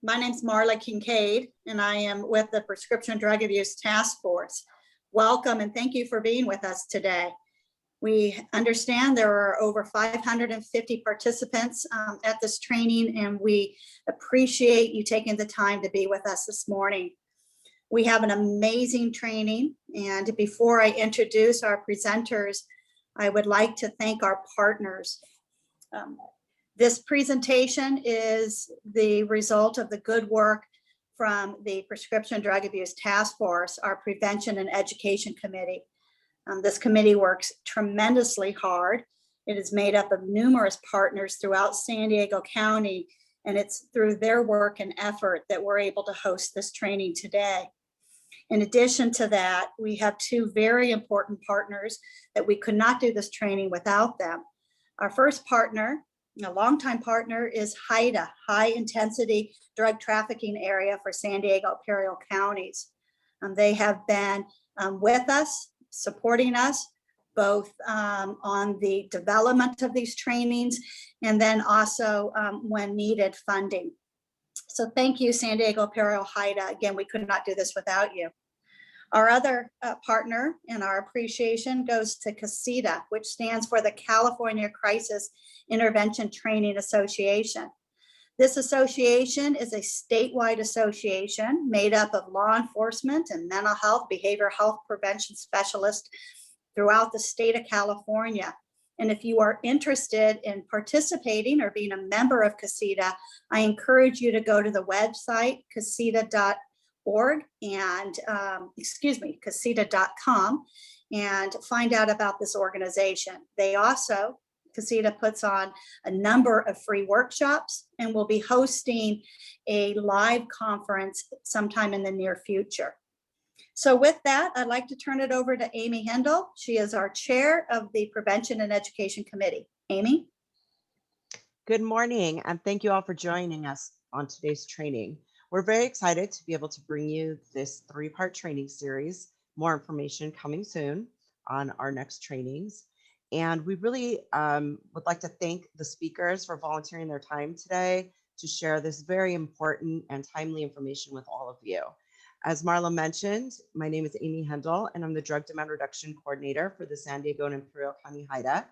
My name's Marla Kincaid, and I am with the Prescription Drug Abuse Task Force. Welcome, and thank you for being with us today. We understand there are over 550 participants at this training, and we appreciate you taking the time to be with us this morning. We have an amazing training, and before I introduce our presenters, I would like to thank our partners. This presentation is the result of the good work from the Prescription Drug Abuse Task Force, our Prevention and Education Committee. This committee works tremendously hard. It is made up of numerous partners throughout San Diego County, and it's through their work and effort that we're able to host this training today. In addition to that, we have two very important partners that we could not do this training without them. Our first partner, a longtime partner, is HIDA, High Intensity Drug Trafficking Area for San Diego Imperial Counties. They have been with us, supporting us, both on the development of these trainings and then also when needed funding. So thank you, San Diego Imperial HIDA. Again, we could not do this without you. Our other partner in our appreciation goes to CASITA, which stands for the California Crisis Intervention Training Association. This association is a statewide association made up of law enforcement and mental health, behavioral health prevention specialists throughout the state of California. And if you are interested in participating or being a member of CASITA, I encourage you to go to the website, casita.org and casita.com, and find out about this organization. They also, CASITA puts on a number of free workshops and will be hosting a live conference sometime in the near future. So with that, I'd like to turn it over to Amy Hendel. She is our chair of the Prevention and Education Committee. Amy? Good morning, and thank you all for joining us on today's training. We're very excited to be able to bring you this three-part training series. More information coming soon on our next trainings. And we really would like to thank the speakers for volunteering their time today to share this very important and timely information with all of you. As Marla mentioned, my name is Amy Hendel, and I'm the Drug Demand Reduction Coordinator for the San Diego and Imperial County HIDA.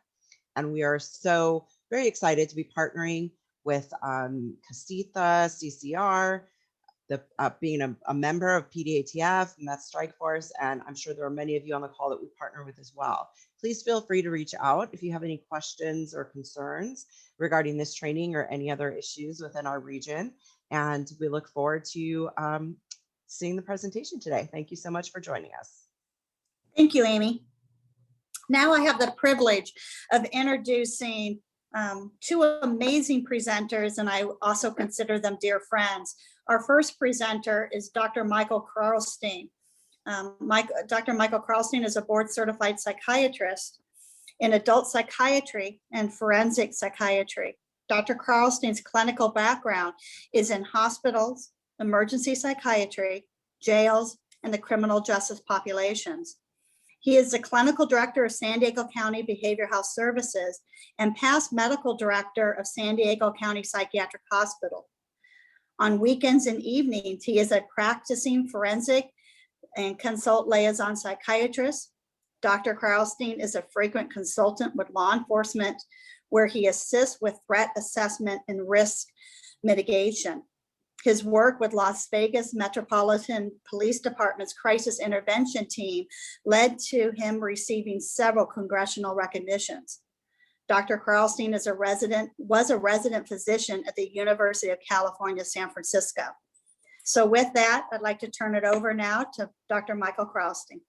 And we are so very excited to be partnering with CASITA, CCR, being a member of PDATF, Meth Strike Force, and I'm sure there are many of you on the call that we partner with as well. Please feel free to reach out if you have any questions or concerns regarding this training or any other issues within our region. And we look forward to seeing the presentation today. Thank you so much for joining us. Thank you, Amy. Now I have the privilege of introducing two amazing presenters, and I also consider them dear friends. Our first presenter is Dr. Michael Kralstein. Dr. Michael Kralstein is a board-certified psychiatrist in adult psychiatry and forensic psychiatry. Dr. Kralstein's clinical background is in hospitals, emergency psychiatry, jails, and the criminal justice populations. He is the clinical director of San Diego County Behavioral Health Services and past medical director of San Diego County Psychiatric Hospital. On weekends and evenings, he is a practicing forensic and consult liaison psychiatrist. Dr. Kralstein is a frequent consultant with law enforcement, where he assists with threat assessment and risk mitigation. His work with Las Vegas Metropolitan Police Department's crisis intervention team led to him receiving several congressional recognitions. Dr. Kralstein was a resident physician at the University of California, San Francisco. So with that, I'd like to turn it over now to Dr. Michael Kralstein.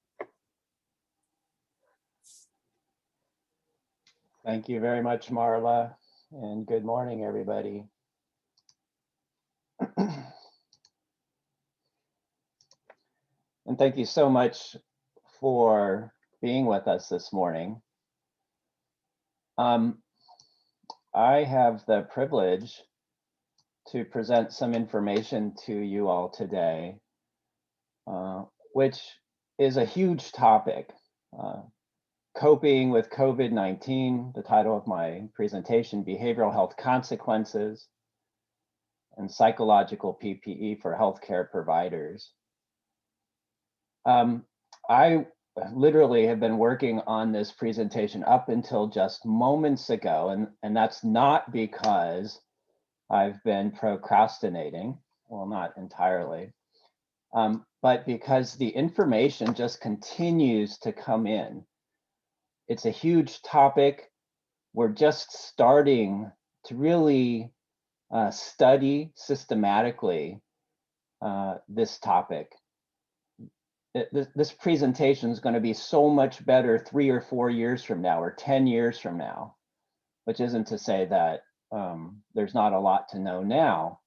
Thank you very much, Marla, and good morning, everybody. And thank you so much for being with us this morning. I have the privilege to present some information to you all today, which is a huge topic. Coping with COVID-19, the title of my presentation, Behavioral Health Consequences. and psychological PPE for healthcare providers. I literally have been working on this presentation up until just moments ago, and that's not because I've been procrastinating, well, not entirely, but because the information just continues to come in. It's a huge topic. We're just starting to really study systematically this topic. This presentation is going to be so much better 3 or 4 years from now, or 10 years from now, which isn't to say that there's not a lot to know now,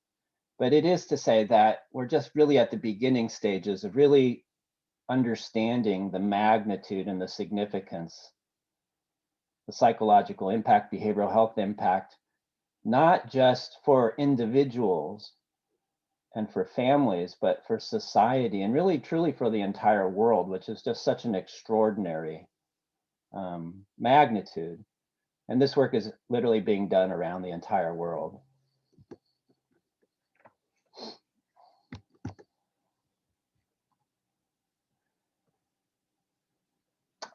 but it is to say that we're just really at the beginning stages of really understanding the magnitude and the significance, the psychological impact, behavioral health impact, not just for individuals and for families, but for society, and really truly for the entire world, which is just such an extraordinary magnitude. And this work is literally being done around the entire world.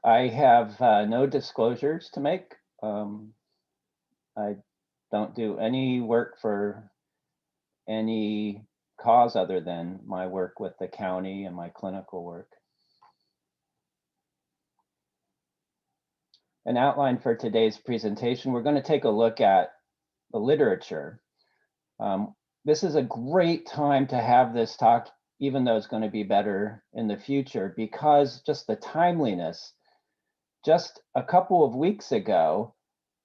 I have no disclosures to make. I don't do any work for any cause other than my work with the county and my clinical work. An outline for today's presentation, we're going to take a look at the literature. This is a great time to have this talk, even though it's going to be better in the future, because just the timeliness. Just a couple of weeks ago,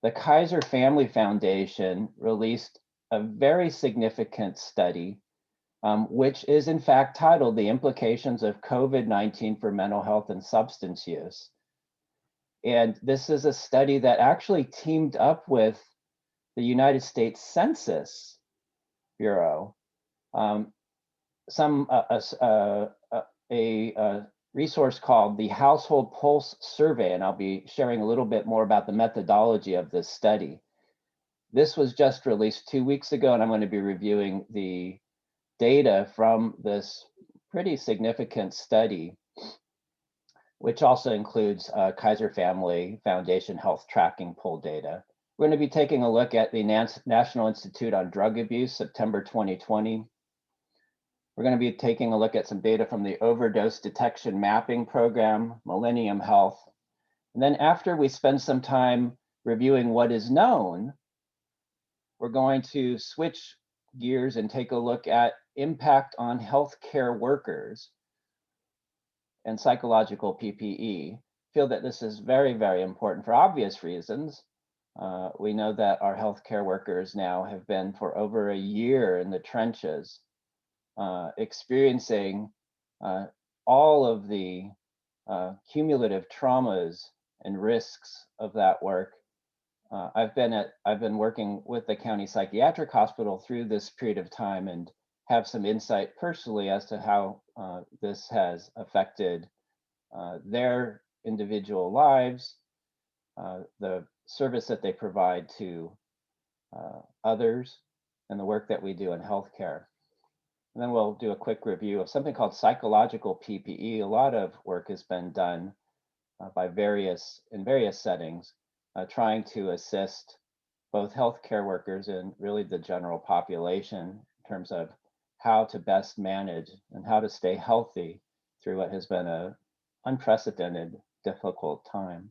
the Kaiser Family Foundation released a very significant study, which is in fact titled "The Implications of COVID-19 for Mental Health and Substance Use." And this is a study that actually teamed up with the United States Census Bureau, a resource called the Household Pulse Survey, and I'll be sharing a little bit more about the methodology of this study. This was just released 2 weeks ago, and I'm going to be reviewing the data from this pretty significant study, which also includes Kaiser Family Foundation Health Tracking Poll data. We're going to be taking a look at the National Institute on Drug Abuse, September 2020. We're going to be taking a look at some data from the Overdose Detection Mapping Program, Millennium Health. And then after we spend some time reviewing what is known, we're going to switch gears and take a look at impact on healthcare workers and psychological PPE. Feel that this is very, very important for obvious reasons. We know that our healthcare workers now have been for over a year in the trenches, experiencing all of the cumulative traumas and risks of that work. I've been working with the county psychiatric hospital through this period of time and have some insight personally as to how this has affected their individual lives, the service that they provide to others, and the work that we do in healthcare. And then we'll do a quick review of something called psychological PPE. A lot of work has been done in various settings, trying to assist both healthcare workers and really the general population in terms of how to best manage and how to stay healthy through what has been an unprecedented, difficult time.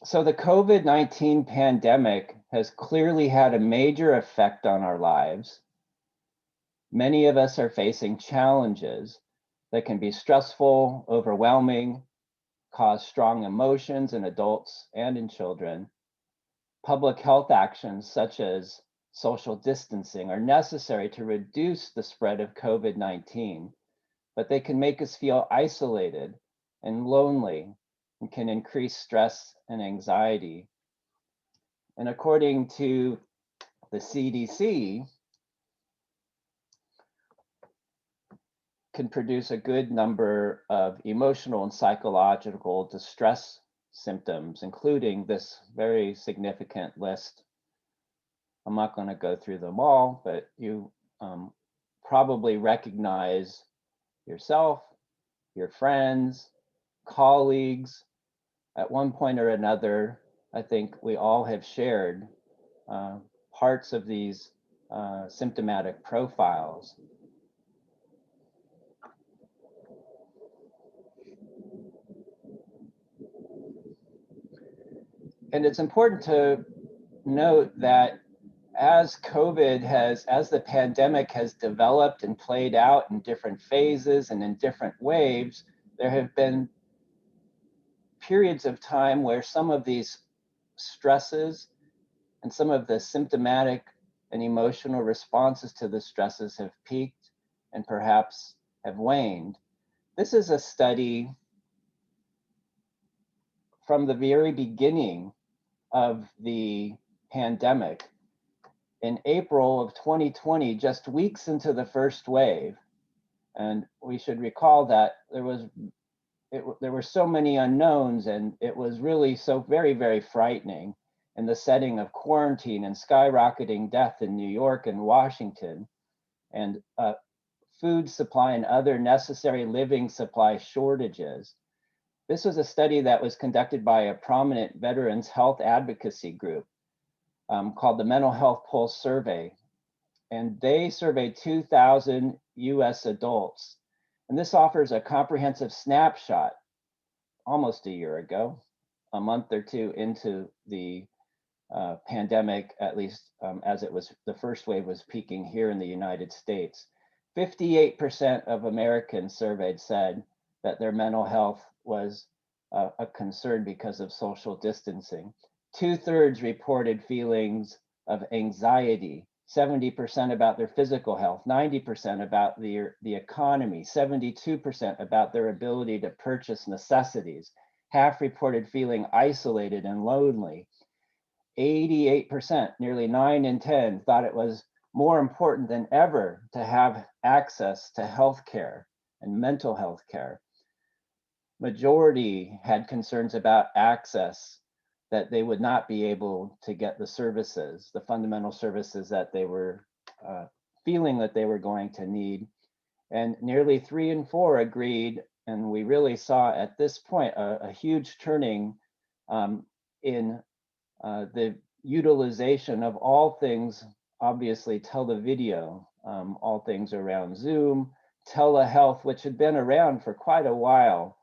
So the COVID-19 pandemic has clearly had a major effect on our lives. Many of us are facing challenges that can be stressful, overwhelming, cause strong emotions in adults and in children. Public health actions such as social distancing are necessary to reduce the spread of COVID-19, but they can make us feel isolated and lonely and can increase stress and anxiety. And according to the CDC, can produce a good number of emotional and psychological distress symptoms, including this very significant list. I'm not going to go through them all, but you probably recognize yourself, your friends, colleagues. At one point or another, I think we all have shared parts of these symptomatic profiles. And it's important to note that as the pandemic has developed and played out in different phases and in different waves, there have been periods of time where some of these stresses and some of the symptomatic and emotional responses to the stresses have peaked and perhaps have waned. This is a study from the very beginning of the pandemic. In April of 2020, just weeks into the first wave, and we should recall that there were so many unknowns, and it was really so very, very frightening in the setting of quarantine and skyrocketing death in New York and Washington, and food supply and other necessary living supply shortages. This was a study that was conducted by a prominent veterans health advocacy group called the Mental Health Pulse Survey. And they surveyed 2,000 US adults. And this offers a comprehensive snapshot almost a year ago, a month or two into the pandemic, at least as the first wave was peaking here in the United States. 58% of Americans surveyed said that their mental health was a concern because of social distancing. 2/3 reported feelings of anxiety, 70% about their physical health, 90% about the economy, 72% about their ability to purchase necessities. Half reported feeling isolated and lonely. 88%, nearly 9 in 10, thought it was more important than ever to have access to health care and mental health care. Majority had concerns about access, that they would not be able to get the services, the fundamental services that they were feeling that they were going to need. And nearly 3 in 4 agreed, and we really saw at this point a huge turning in the utilization of all things, obviously televideo, all things around Zoom, telehealth, which had been around for quite a while,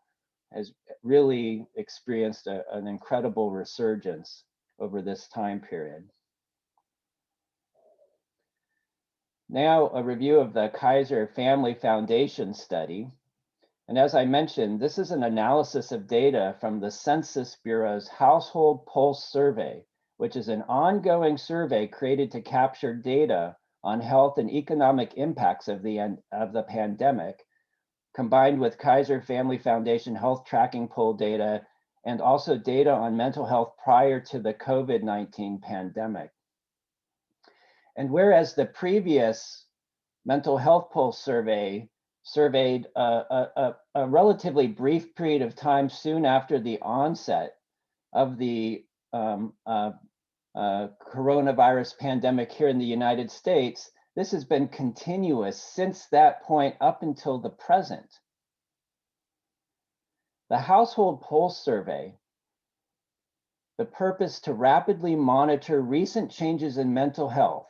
has really experienced an incredible resurgence over this time period. Now, a review of the Kaiser Family Foundation study. And as I mentioned, this is an analysis of data from the Census Bureau's Household Pulse Survey, which is an ongoing survey created to capture data on health and economic impacts of the pandemic, combined with Kaiser Family Foundation health tracking poll data, and also data on mental health prior to the COVID-19 pandemic. And whereas the previous mental health pulse survey surveyed a relatively brief period of time soon after the onset of the coronavirus pandemic here in the United States, this has been continuous since that point up until the present. The Household Pulse Survey, the purpose to rapidly monitor recent changes in mental health.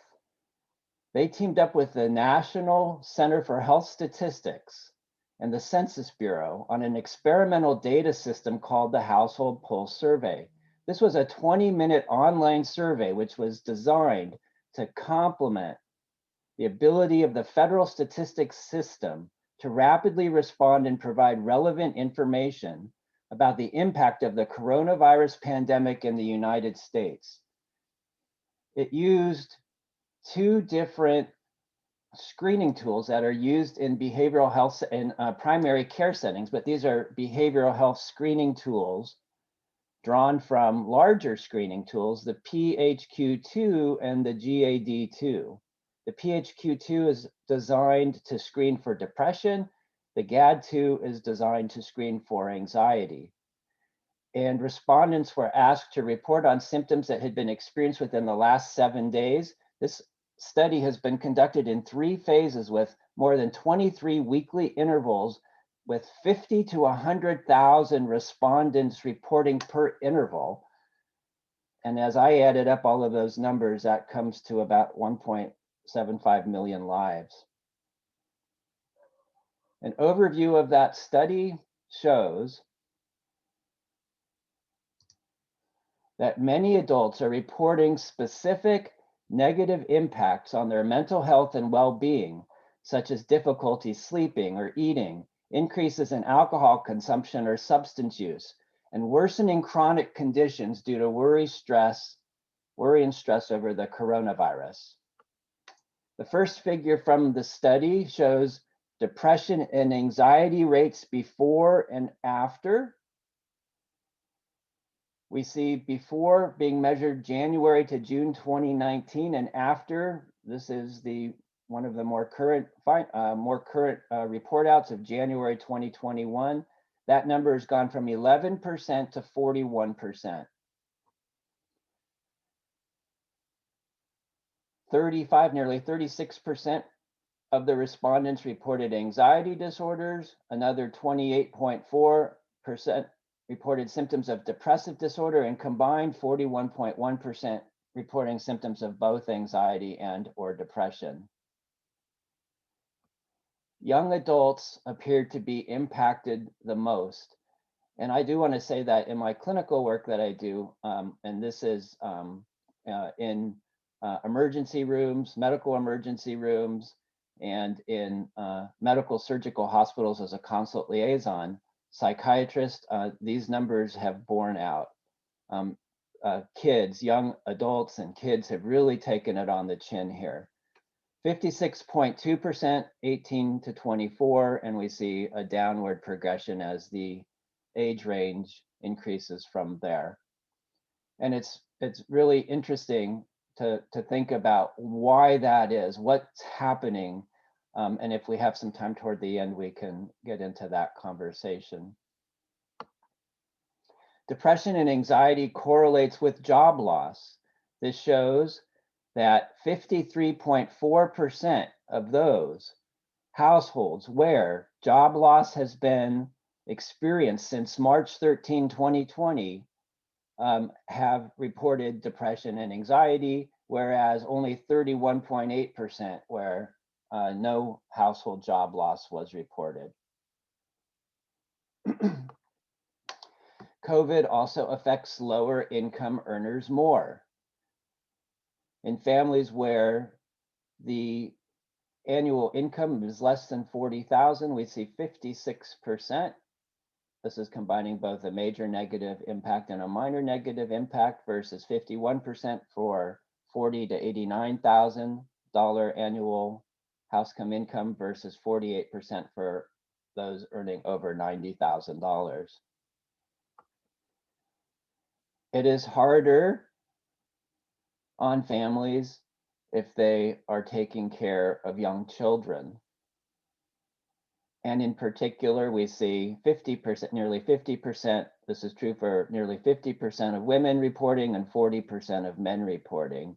They teamed up with the National Center for Health Statistics and the Census Bureau on an experimental data system called the Household Pulse Survey. This was a 20-minute online survey which was designed to complement the ability of the federal statistics system to rapidly respond and provide relevant information about the impact of the coronavirus pandemic in the United States. It used 2 different screening tools that are used in behavioral health and primary care settings, but these are behavioral health screening tools drawn from larger screening tools, the PHQ-2 and the GAD-2. The PHQ-2 is designed to screen for depression, The GAD-2 is designed to screen for anxiety. And respondents were asked to report on symptoms that had been experienced within the last 7 days. This study has been conducted in 3 phases with more than 23 weekly intervals with 50 to 100,000 respondents reporting per interval. And as I added up all of those numbers, that comes to about 1.75 million lives. An overview of that study shows that many adults are reporting specific negative impacts on their mental health and well-being, such as difficulty sleeping or eating, increases in alcohol consumption or substance use, and worsening chronic conditions due to worry and stress over the coronavirus. The first figure from the study shows depression and anxiety rates before and after. We see before being measured January to June 2019, and after, this is one of the more current report outs of January 2021. That number has gone from 11% to 41%. 35, nearly 36% of the respondents reported anxiety disorders. Another 28.4% reported symptoms of depressive disorder, and combined 41.1% reporting symptoms of both anxiety and or depression. Young adults appeared to be impacted the most. And I do want to say that in my clinical work that I do, and this is in emergency rooms, medical emergency rooms, and in medical surgical hospitals as a consult liaison, psychiatrist, these numbers have borne out. Kids, young adults and kids have really taken it on the chin here. 56.2%, 18 to 24, and we see a downward progression as the age range increases from there. And it's really interesting to think about why that is, what's happening. And if we have some time toward the end, we can get into that conversation. Depression and anxiety correlates with job loss. This shows that 53.4% of those households where job loss has been experienced since March 13, 2020, have reported depression and anxiety, whereas only 31.8% where no household job loss was reported. COVID also affects lower income earners more. In families where the annual income is less than 40,000, we see 56%. This is combining both a major negative impact and a minor negative impact versus 51% for $40,000 to $89,000 annual household income versus 48% for those earning over $90,000. It is harder on families if they are taking care of young children. And in particular, we see 50%, nearly 50%, this is true for nearly 50% of women reporting and 40% of men reporting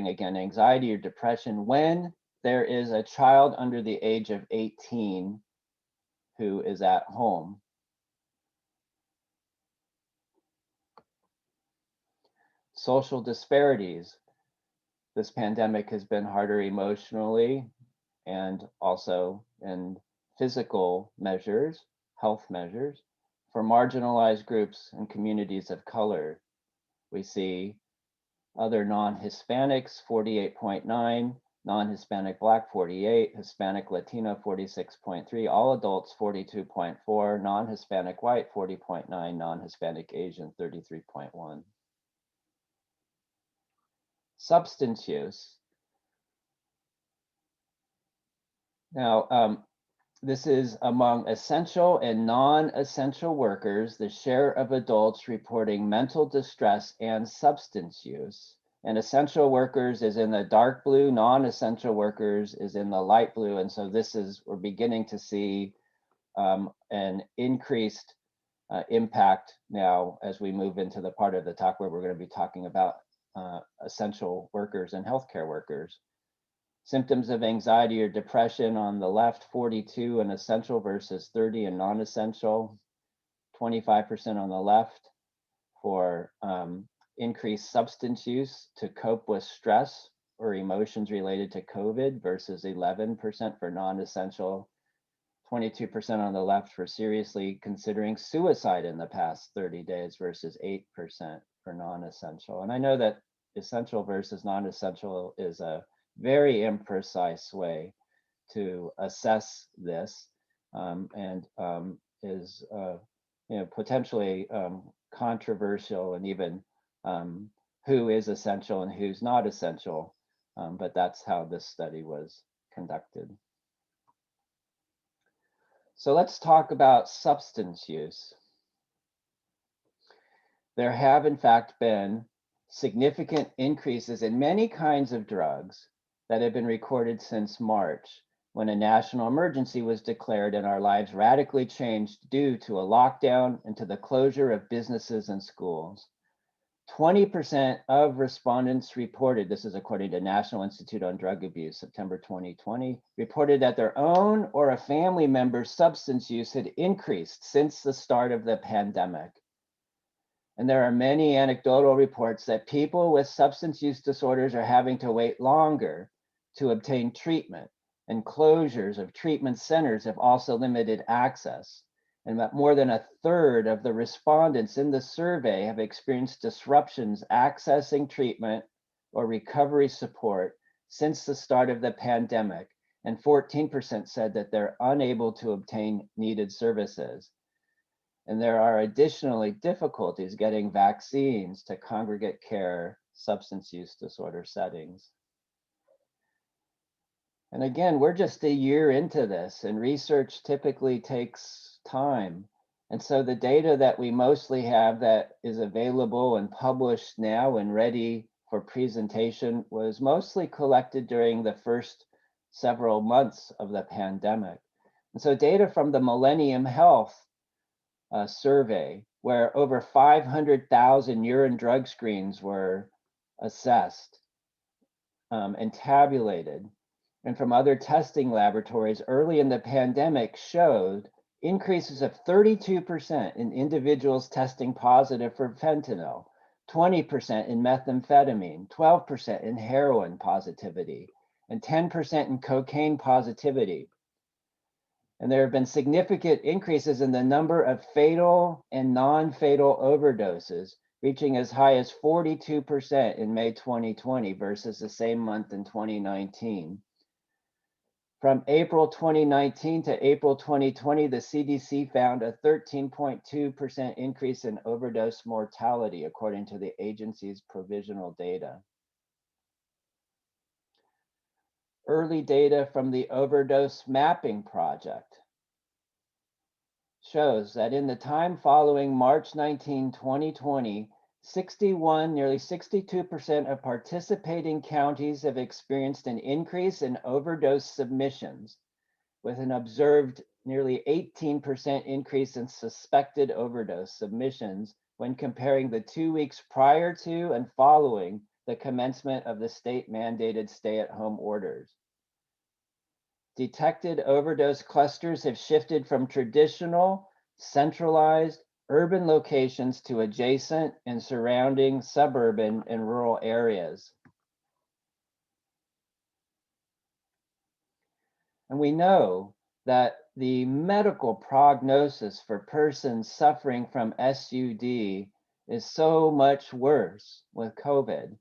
again, anxiety or depression when there is a child under the age of 18 who is at home. Social disparities. This pandemic has been harder emotionally and also in physical measures, health measures, for marginalized groups and communities of color. We see other non-Hispanics, 48.9, non-Hispanic Black, 48, Hispanic Latino, 46.3, all adults, 42.4, non-Hispanic White, 40.9, non-Hispanic Asian, 33.1. Substance use. Now, this is among essential and non-essential workers, the share of adults reporting mental distress and substance use. And essential workers is in the dark blue, non-essential workers is in the light blue. And so we're beginning to see an increased impact now as we move into the part of the talk where we're going to be talking about essential workers and healthcare workers. Symptoms of anxiety or depression on the left, 42 in essential versus 30 in non-essential, 25% on the left for increased substance use to cope with stress or emotions related to COVID versus 11% for non-essential, 22% on the left for seriously considering suicide in the past 30 days versus 8% for non-essential. And I know that essential versus non-essential is a very imprecise way to assess this and is potentially controversial, and even who is essential and who's not essential. But that's how this study was conducted. So let's talk about substance use. There have in fact been significant increases in many kinds of drugs that have been recorded since March, when a national emergency was declared and our lives radically changed due to a lockdown and to the closure of businesses and schools. 20% of respondents reported, this is according to National Institute on Drug Abuse, September 2020, reported that their own or a family member's substance use had increased since the start of the pandemic. And there are many anecdotal reports that people with substance use disorders are having to wait longer to obtain treatment, and closures of treatment centers have also limited access. And that more than a third of the respondents in the survey have experienced disruptions accessing treatment or recovery support since the start of the pandemic, and 14% said that they're unable to obtain needed services. And there are additionally difficulties getting vaccines to congregate care substance use disorder settings. And again, we're just a year into this, and research typically takes time. And so the data that we mostly have that is available and published now and ready for presentation was mostly collected during the first several months of the pandemic. And so data from the Millennium Health survey, where over 500,000 urine drug screens were assessed and tabulated, and from other testing laboratories early in the pandemic showed increases of 32% in individuals testing positive for fentanyl, 20% in methamphetamine, 12% in heroin positivity, and 10% in cocaine positivity. And there have been significant increases in the number of fatal and non-fatal overdoses, reaching as high as 42% in May 2020 versus the same month in 2019. From April 2019 to April 2020, the CDC found a 13.2% increase in overdose mortality, according to the agency's provisional data. Early data from the Overdose Mapping Project shows that in the time following March 19, 2020, nearly 62% of participating counties have experienced an increase in overdose submissions, with an observed nearly 18% increase in suspected overdose submissions when comparing the 2 weeks prior to and following the commencement of the state-mandated stay-at-home orders. Detected overdose clusters have shifted from traditional, centralized, urban locations to adjacent and surrounding suburban and rural areas. And we know that the medical prognosis for persons suffering from SUD is so much worse with COVID.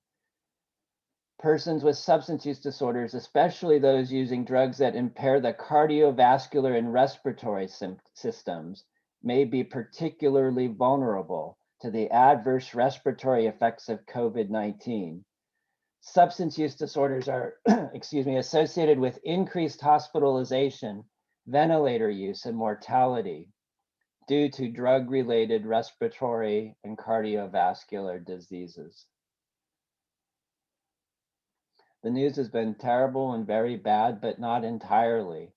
Persons with substance use disorders, especially those using drugs that impair the cardiovascular and respiratory systems, may be particularly vulnerable to the adverse respiratory effects of COVID-19. Substance use disorders are associated with increased hospitalization, ventilator use, and mortality due to drug-related respiratory and cardiovascular diseases. The news has been terrible and very bad, but not entirely.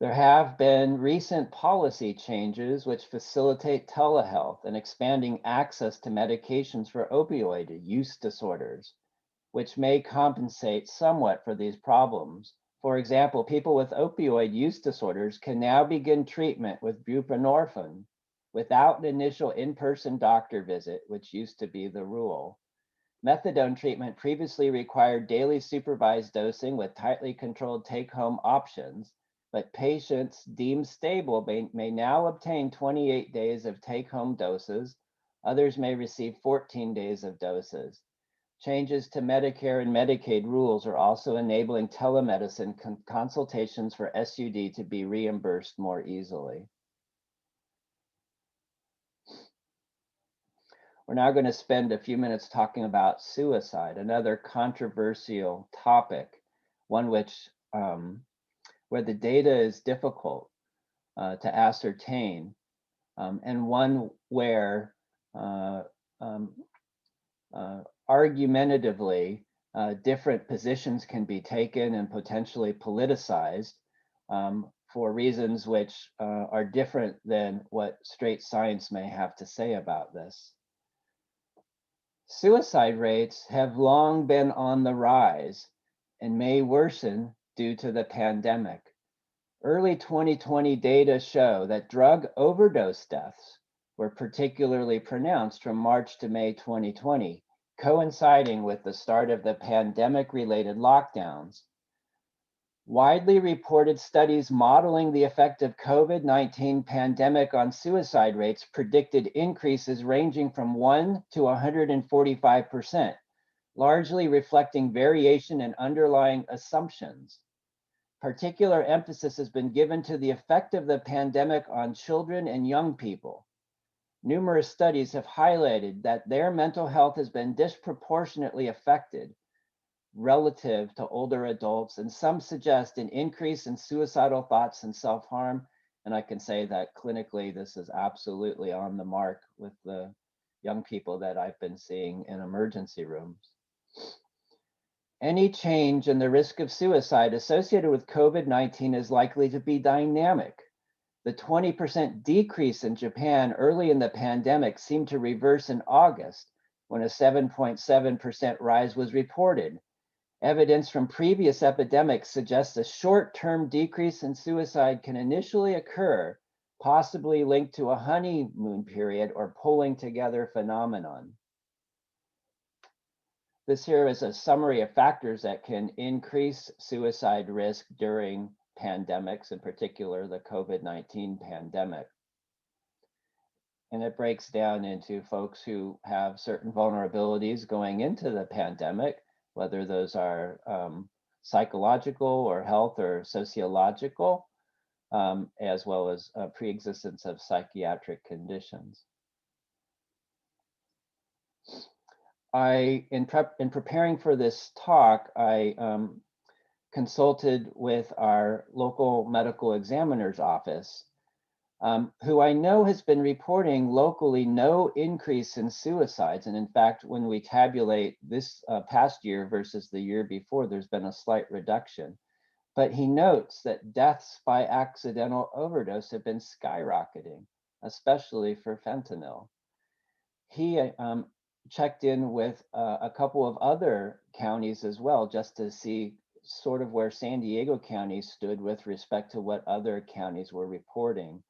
There have been recent policy changes which facilitate telehealth and expanding access to medications for opioid use disorders, which may compensate somewhat for these problems. For example, people with opioid use disorders can now begin treatment with buprenorphine without an initial in-person doctor visit, which used to be the rule. Methadone treatment previously required daily supervised dosing with tightly controlled take-home options, but patients deemed stable may now obtain 28 days of take-home doses. Others may receive 14 days of doses. Changes to Medicare and Medicaid rules are also enabling telemedicine consultations for SUD to be reimbursed more easily. We're now going to spend a few minutes talking about suicide, another controversial topic, one which where the data is difficult to ascertain, and one where argumentatively different positions can be taken and potentially politicized for reasons which are different than what straight science may have to say about this. Suicide rates have long been on the rise and may worsen due to the pandemic. Early 2020 data show that drug overdose deaths were particularly pronounced from March to May 2020, coinciding with the start of the pandemic-related lockdowns. Widely reported studies modeling the effect of COVID-19 pandemic on suicide rates predicted increases ranging from 1 to 145%, largely reflecting variation in underlying assumptions. Particular emphasis has been given to the effect of the pandemic on children and young people. Numerous studies have highlighted that their mental health has been disproportionately affected relative to older adults, and some suggest an increase in suicidal thoughts and self-harm. And I can say that clinically, this is absolutely on the mark with the young people that I've been seeing in emergency rooms. Any change in the risk of suicide associated with COVID-19 is likely to be dynamic. The 20% decrease in Japan early in the pandemic seemed to reverse in August, when a 7.7% rise was reported. Evidence from previous epidemics suggests a short-term decrease in suicide can initially occur, possibly linked to a honeymoon period or pulling together phenomenon. This here is a summary of factors that can increase suicide risk during pandemics, in particular the COVID-19 pandemic. And it breaks down into folks who have certain vulnerabilities going into the pandemic, whether those are psychological or health or sociological, as well as pre-existence of psychiatric conditions. In preparing for this talk, I consulted with our local medical examiner's office, who I know has been reporting locally no increase in suicides. And in fact, when we tabulate this past year versus the year before, there's been a slight reduction. But he notes that deaths by accidental overdose have been skyrocketing, especially for fentanyl. He checked in with a couple of other counties as well, just to see sort of where San Diego County stood with respect to what other counties were reporting.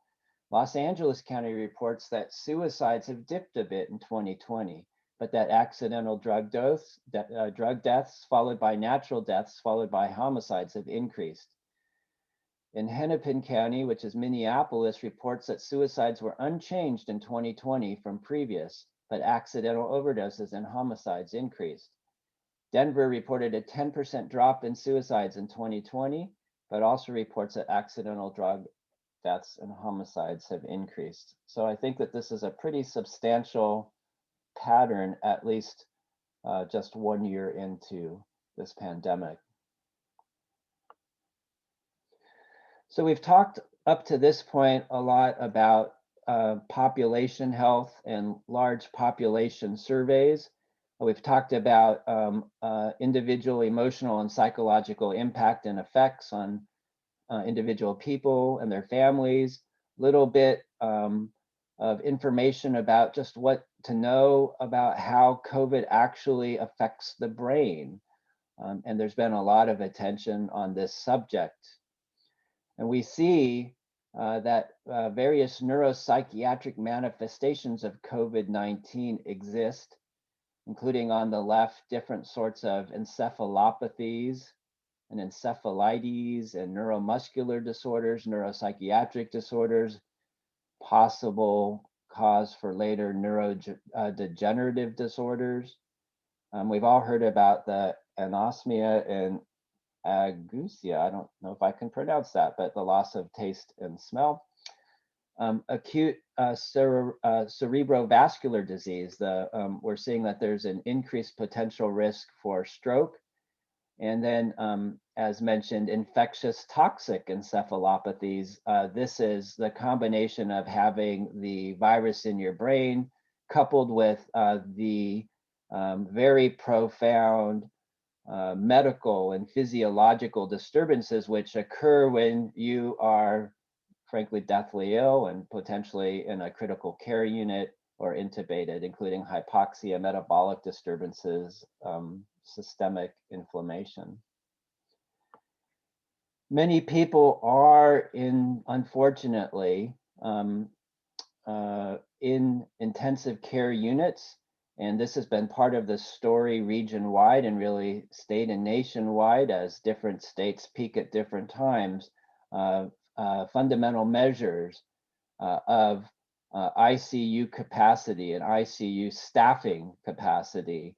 Los Angeles County reports that suicides have dipped a bit in 2020, but that accidental drug deaths followed by natural deaths followed by homicides have increased. In Hennepin County, which is Minneapolis, reports that suicides were unchanged in 2020 from previous, but accidental overdoses and homicides increased. Denver reported a 10% drop in suicides in 2020, but also reports that accidental drug deaths and homicides have increased. So I think that this is a pretty substantial pattern, at least just 1 year into this pandemic. So we've talked up to this point a lot about population health and large population surveys. We've talked about individual emotional and psychological impact and effects on individual people and their families, little bit of information about just what to know about how COVID actually affects the brain. And there's been a lot of attention on this subject. And we see that various neuropsychiatric manifestations of COVID-19 exist, including on the left, different sorts of encephalopathies and encephalitis and neuromuscular disorders, neuropsychiatric disorders, possible cause for later neurodegenerative disorders. We've all heard about the anosmia and ageusia. I don't know if I can pronounce that, but the loss of taste and smell. Acute cerebrovascular disease. We're seeing that there's an increased potential risk for stroke. And then, as mentioned, infectious toxic encephalopathies. This is the combination of having the virus in your brain coupled with the very profound medical and physiological disturbances which occur when you are frankly deathly ill and potentially in a critical care unit or intubated, including hypoxia, metabolic disturbances, systemic inflammation. Many people are unfortunately, in intensive care units, and this has been part of the story region-wide and really state and nationwide as different states peak at different times. Fundamental measures of ICU capacity and ICU staffing capacity.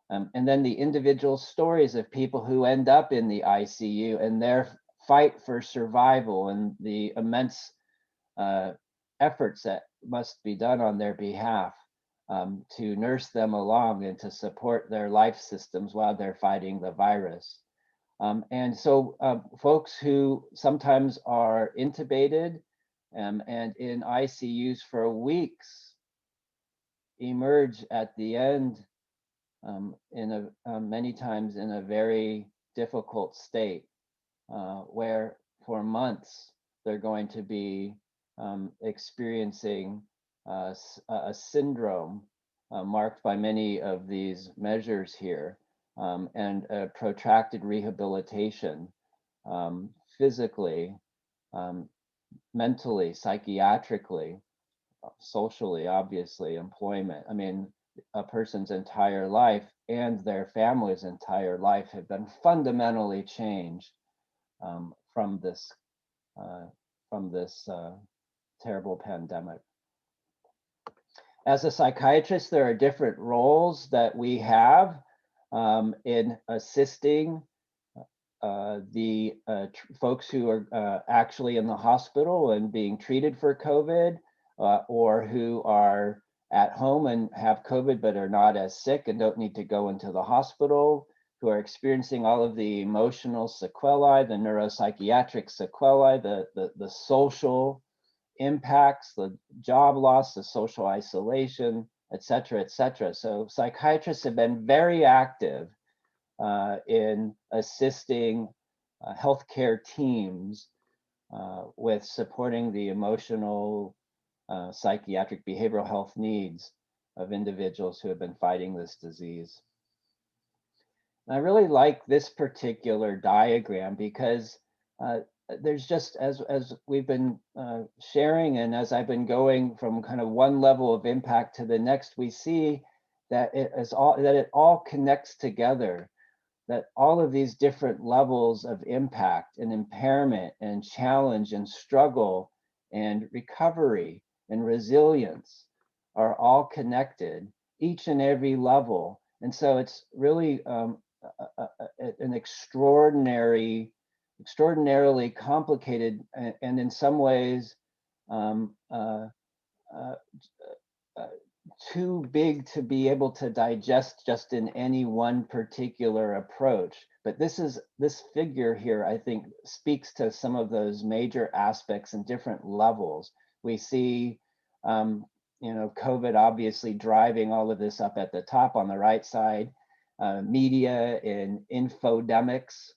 And then the individual stories of people who end up in the ICU and their fight for survival and the immense efforts that must be done on their behalf to nurse them along and to support their life systems while they're fighting the virus. And so folks who sometimes are intubated and in ICUs for weeks emerge at the end many times in a very difficult state where for months they're going to be experiencing a syndrome marked by many of these measures here, and a protracted rehabilitation, physically, mentally, psychiatrically, socially, obviously, employment. I mean, a person's entire life and their family's entire life have been fundamentally changed from this terrible pandemic. As a psychiatrist, there are different roles that we have in assisting the folks who are actually in the hospital and being treated for COVID, or who are at home and have COVID but are not as sick and don't need to go into the hospital, who are experiencing all of the emotional sequelae, the neuropsychiatric sequelae, the social impacts, the job loss, the social isolation, et cetera, et cetera. So psychiatrists have been very active in assisting healthcare teams with supporting the emotional, psychiatric, behavioral health needs of individuals who have been fighting this disease. And I really like this particular diagram because there's just, as we've been sharing and as I've been going from kind of one level of impact to the next, we see that it all connects together, that all of these different levels of impact and impairment and challenge and struggle and recovery and resilience are all connected, each and every level. And so it's really an extraordinarily complicated and in some ways too big to be able to digest just in any one particular approach. But this figure here, I think, speaks to some of those major aspects and different levels. We see COVID obviously driving all of this up at the top on the right side, media and infodemics.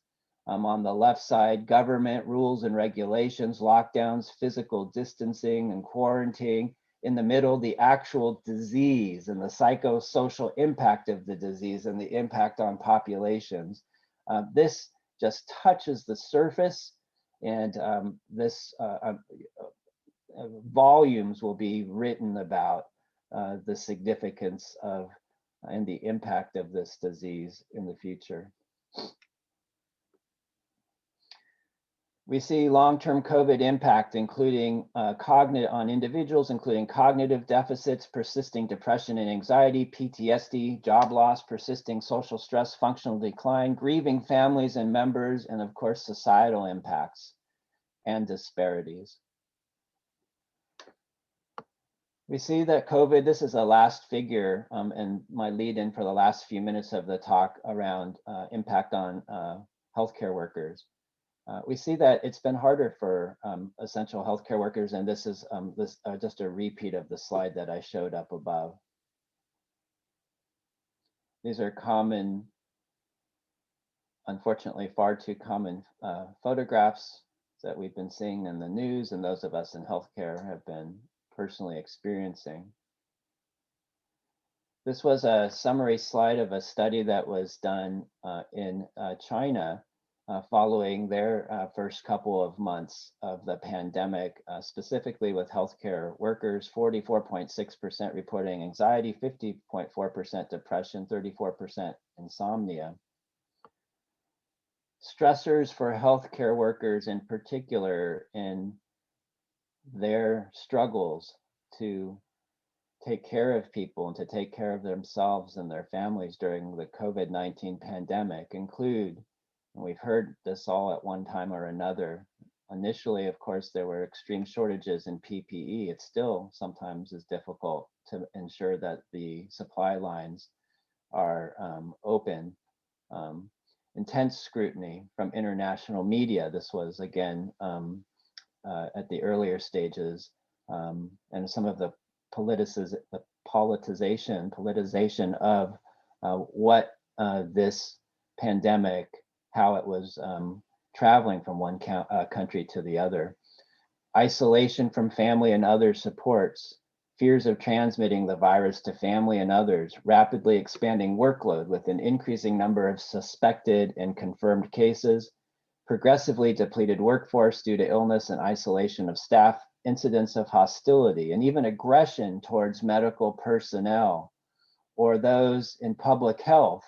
On the left side, government rules and regulations, lockdowns, physical distancing and quarantine. In the middle, the actual disease and the psychosocial impact of the disease and the impact on populations. This just touches the surface, and volumes will be written about the significance of and the impact of this disease in the future. We see long-term COVID impact, including on individuals, including cognitive deficits, persisting depression and anxiety, PTSD, job loss, persisting social stress, functional decline, grieving families and members, and of course, societal impacts and disparities. We see that COVID, this is a last figure and my lead in for the last few minutes of the talk around impact on healthcare workers. We see that it's been harder for essential healthcare workers, and this is just a repeat of the slide that I showed up above. These are common, unfortunately, far too common photographs that we've been seeing in the news, and those of us in healthcare have been personally experiencing. This was a summary slide of a study that was done in China following their first couple of months of the pandemic, specifically with healthcare workers. 44.6% reporting anxiety, 50.4% depression, 34% insomnia. Stressors for healthcare workers in particular in their struggles to take care of people and to take care of themselves and their families during the COVID-19 pandemic include, and we've heard this all at one time or another. Initially, of course, there were extreme shortages in PPE. It still sometimes is difficult to ensure that the supply lines are open. Intense scrutiny from international media. This was again at the earlier stages, and some of the politicization of what this pandemic, how it was traveling from one country to the other. Isolation from family and other supports, fears of transmitting the virus to family and others, rapidly expanding workload with an increasing number of suspected and confirmed cases, progressively depleted workforce due to illness and isolation of staff, incidents of hostility, and even aggression towards medical personnel or those in public health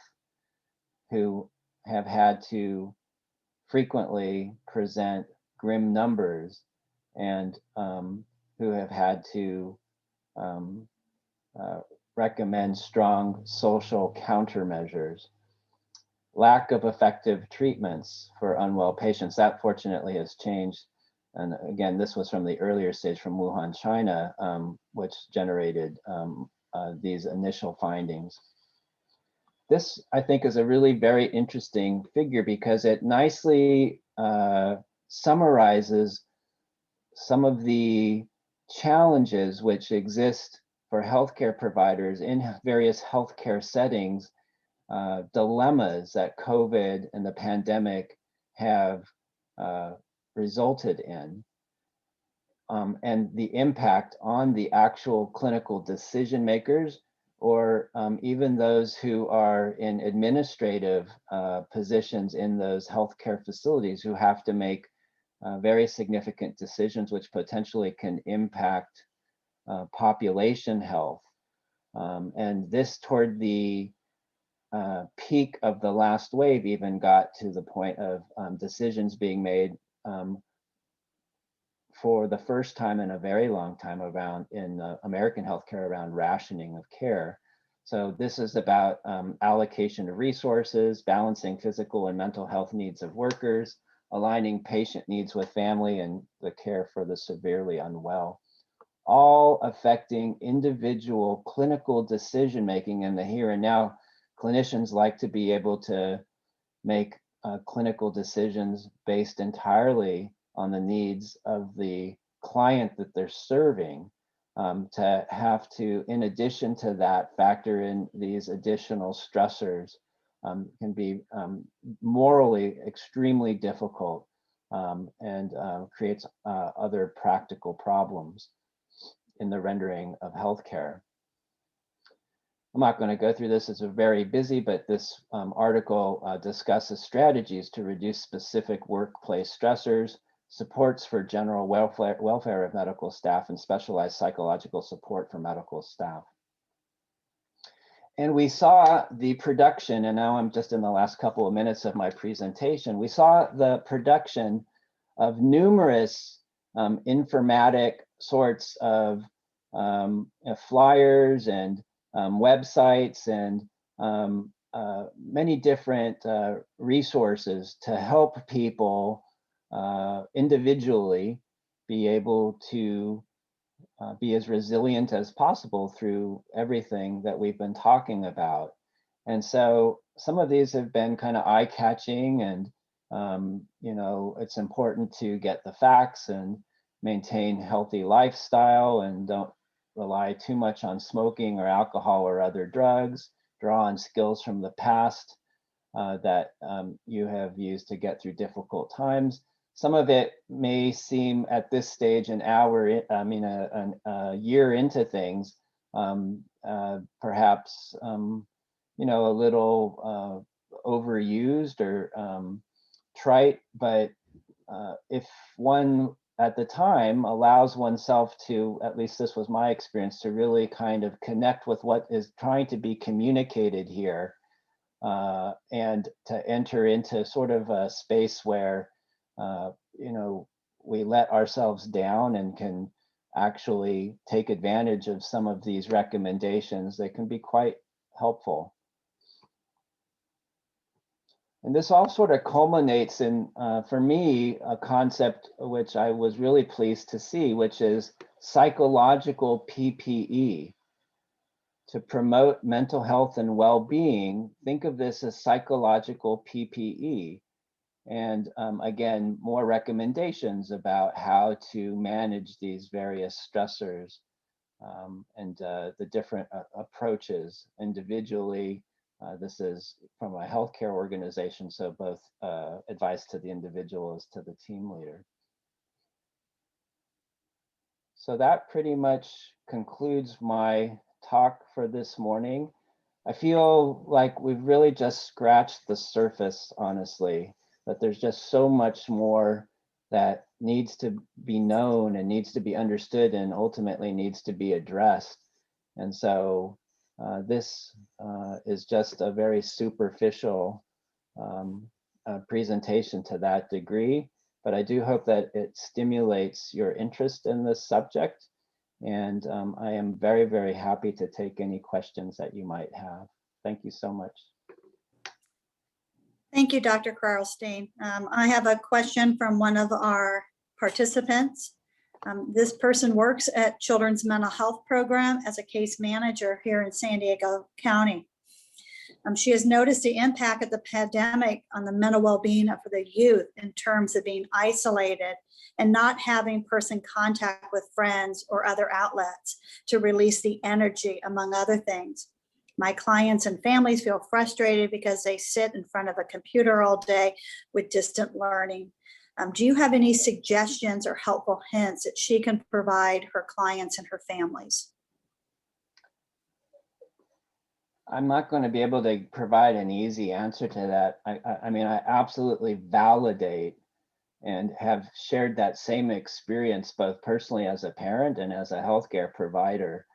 who have had to frequently present grim numbers and who have had to recommend strong social countermeasures. Lack of effective treatments for unwell patients. That fortunately has changed. And again, this was from the earlier stage from Wuhan, China, which generated these initial findings. This, I think, is a really very interesting figure because it nicely summarizes some of the challenges which exist for healthcare providers in various healthcare settings, dilemmas that COVID and the pandemic have resulted in, and the impact on the actual clinical decision makers or even those who are in administrative positions in those healthcare facilities who have to make very significant decisions which potentially can impact population health. And this toward the peak of the last wave even got to the point of decisions being made for the first time in a very long time around in American healthcare around rationing of care. So this is about allocation of resources, balancing physical and mental health needs of workers, aligning patient needs with family and the care for the severely unwell, all affecting individual clinical decision-making in the here and now. Clinicians like to be able to make clinical decisions based entirely on the needs of the client that they're serving. to have to, in addition to that, factor in these additional stressors can be morally extremely difficult and creates other practical problems in the rendering of healthcare. I'm not going to go through this, it's very busy, but this article discusses strategies to reduce specific workplace stressors, supports for general welfare of medical staff, and specialized psychological support for medical staff. And we saw the production, and now I'm just in the last couple of minutes of my presentation, we saw the production of numerous informatic sorts of flyers and websites and many different resources to help people individually be able to be as resilient as possible through everything that we've been talking about. And so some of these have been kind of eye-catching, and you know, it's important to get the facts and maintain healthy lifestyle and don't rely too much on smoking or alcohol or other drugs, draw on skills from the past that you have used to get through difficult times. Some of it may seem at this stage a year into things, perhaps you know, a little overused or trite, but if one at the time allows oneself to, at least this was my experience, to really kind of connect with what is trying to be communicated here and to enter into sort of a space where you know, we let ourselves down and can actually take advantage of some of these recommendations. They can be quite helpful. And this all sort of culminates in, for me, a concept which I was really pleased to see, which is psychological PPE. To promote mental health and well-being, think of this as psychological PPE. And again, more recommendations about how to manage these various stressors and the different approaches individually. This is from a healthcare organization, so both advice to the individual as to the team leader. So that pretty much concludes my talk for this morning. I feel like we've really just scratched the surface, honestly, that there's just so much more that needs to be known and needs to be understood and ultimately needs to be addressed. And so this is just a very superficial presentation to that degree, but I do hope that it stimulates your interest in this subject. And I am very, very happy to take any questions that you might have. Thank you so much. Thank you, Dr. Karlstein. I have a question from one of our participants. This person works at Children's Mental Health Program as a case manager here in San Diego County. She has noticed the impact of the pandemic on the mental well-being of the youth in terms of being isolated and not having person contact with friends or other outlets to release the energy, among other things. My clients and families feel frustrated because they sit in front of a computer all day with distant learning. Do you have any suggestions or helpful hints that she can provide her clients and her families? I'm not going to be able to provide an easy answer to that. I mean, I absolutely validate and have shared that same experience both personally as a parent and as a healthcare provider.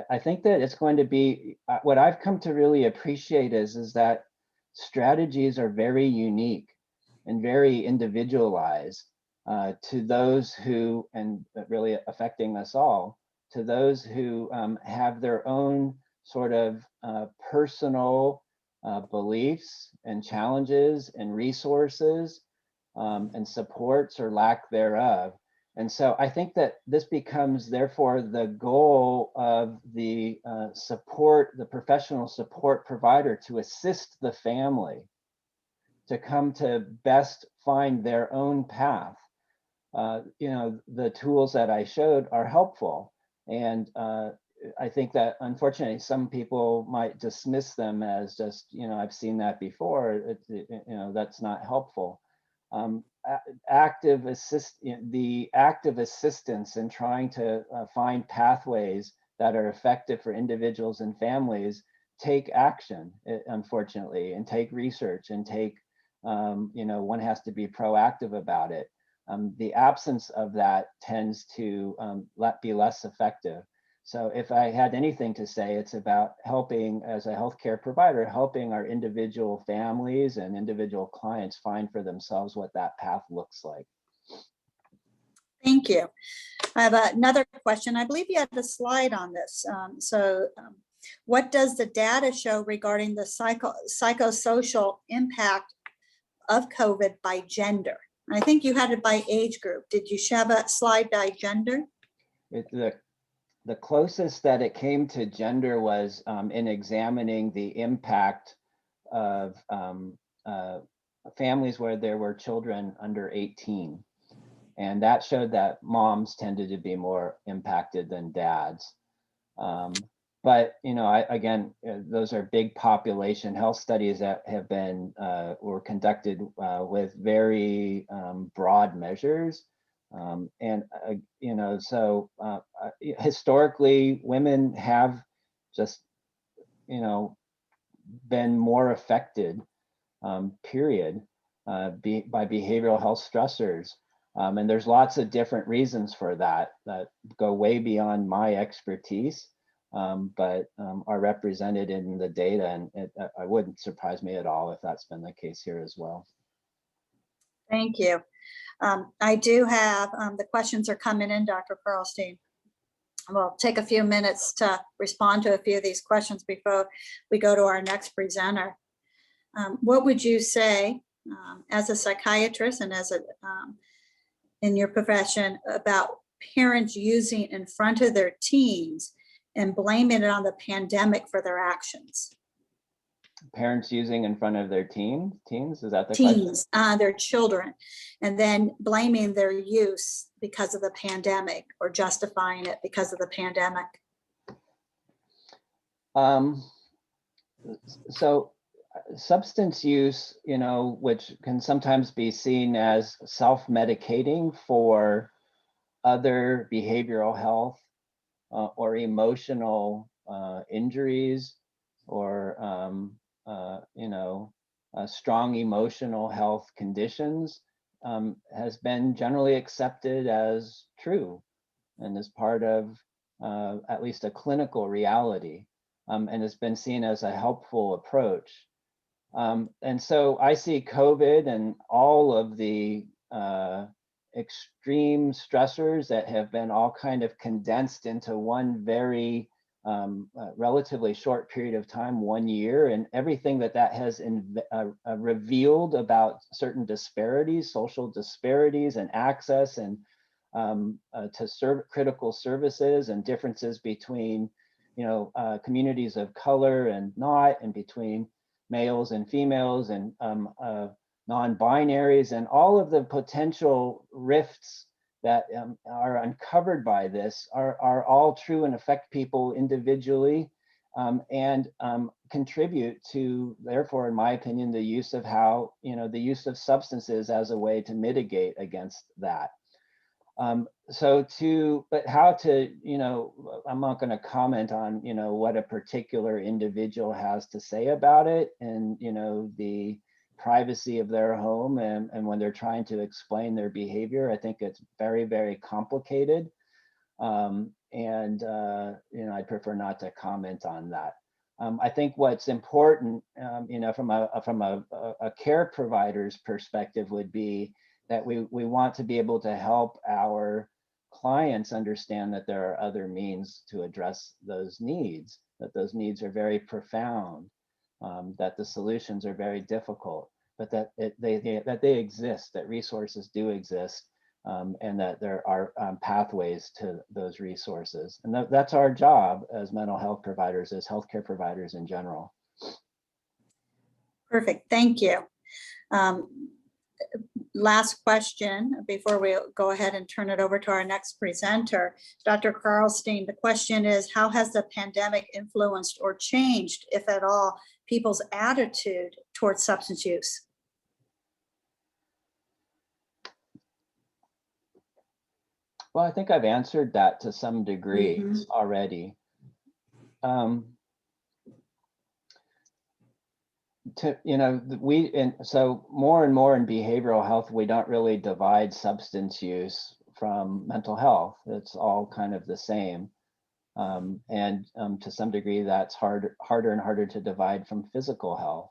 I think that it's going to be, what I've come to really appreciate is that strategies are very unique and very individualized to those who, and really affecting us all, to those who have their own sort of personal beliefs and challenges and resources and supports or lack thereof. And so I think that this becomes, therefore, the goal of the the professional support provider to assist the family to come to best find their own path. You know, the tools that I showed are helpful, And I think that unfortunately some people might dismiss them as just, I've seen that before. That's not helpful. The active assistance in trying to find pathways that are effective for individuals and families take action, unfortunately, and take research and take, one has to be proactive about it. The absence of that tends to be less effective. So if I had anything to say, it's about helping, as a healthcare provider, helping our individual families and individual clients find for themselves what that path looks like. Thank you. I have another question. I believe you had a slide on this. What does the data show regarding the psychosocial impact of COVID by gender? I think you had it by age group. Did you have a slide by gender? The closest that it came to gender was in examining the impact of families where there were children under 18. And that showed that moms tended to be more impacted than dads. But, again, those are big population health studies that have been, were conducted with very broad measures. Historically, women have just, been more affected, period, by behavioral health stressors. And there's lots of different reasons for that go way beyond my expertise, but are represented in the data. And it wouldn't surprise me at all if that's been the case here as well. Thank you. I do have, the questions are coming in, Dr. Perlstein. We'll take a few minutes to respond to a few of these questions before we go to our next presenter. What would you say as a psychiatrist and as in your profession about parents using in front of their teens and blaming it on the pandemic for their actions? Parents using in front of their teens? Is that the question? Teens, their children, and then blaming their use because of the pandemic or justifying it because of the pandemic. So substance use, which can sometimes be seen as self-medicating for other behavioral health or emotional injuries or strong emotional health conditions, has been generally accepted as true and as part of at least a clinical reality, and has been seen as a helpful approach. And so I see COVID and all of the extreme stressors that have been all kind of condensed into one very relatively short period of time, 1 year, and everything that has revealed about certain disparities, social disparities and access and to critical services and differences between, communities of color and not, and between males and females and non-binaries, and all of the potential rifts that are uncovered by this are all true and affect people individually, and contribute to, therefore, in my opinion, the use of the use of substances as a way to mitigate against that. But how to, I'm not going to comment on, what a particular individual has to say about it and, the privacy of their home and when they're trying to explain their behavior. I think it's very, very complicated. I'd prefer not to comment on that. I think what's important, from a care provider's perspective would be that we want to be able to help our clients understand that there are other means to address those needs, that those needs are very profound, that the solutions are very difficult, but that they exist, that resources do exist, and that there are pathways to those resources. And that's our job as mental health providers, as healthcare providers in general. Perfect, thank you. last question before we go ahead and turn it over to our next presenter, Dr. Carlstein. The question is, how has the pandemic influenced or changed, if at all, people's attitude towards substance use? Well, I think I've answered that to some degree already. So more and more in behavioral health, we don't really divide substance use from mental health. It's all kind of the same. To some degree, that's harder and harder to divide from physical health.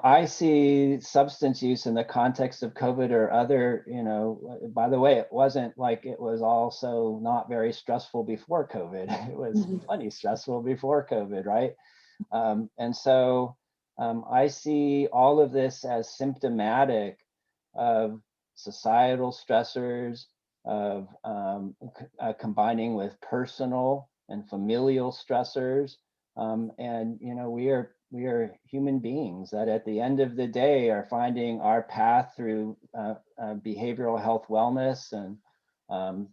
I see substance use in the context of COVID or other, by the way, it wasn't like it was also not very stressful before COVID. It was plenty stressful before COVID, right? I see all of this as symptomatic of societal stressors, of combining with personal and familial stressors. We are human beings that at the end of the day are finding our path through behavioral health wellness and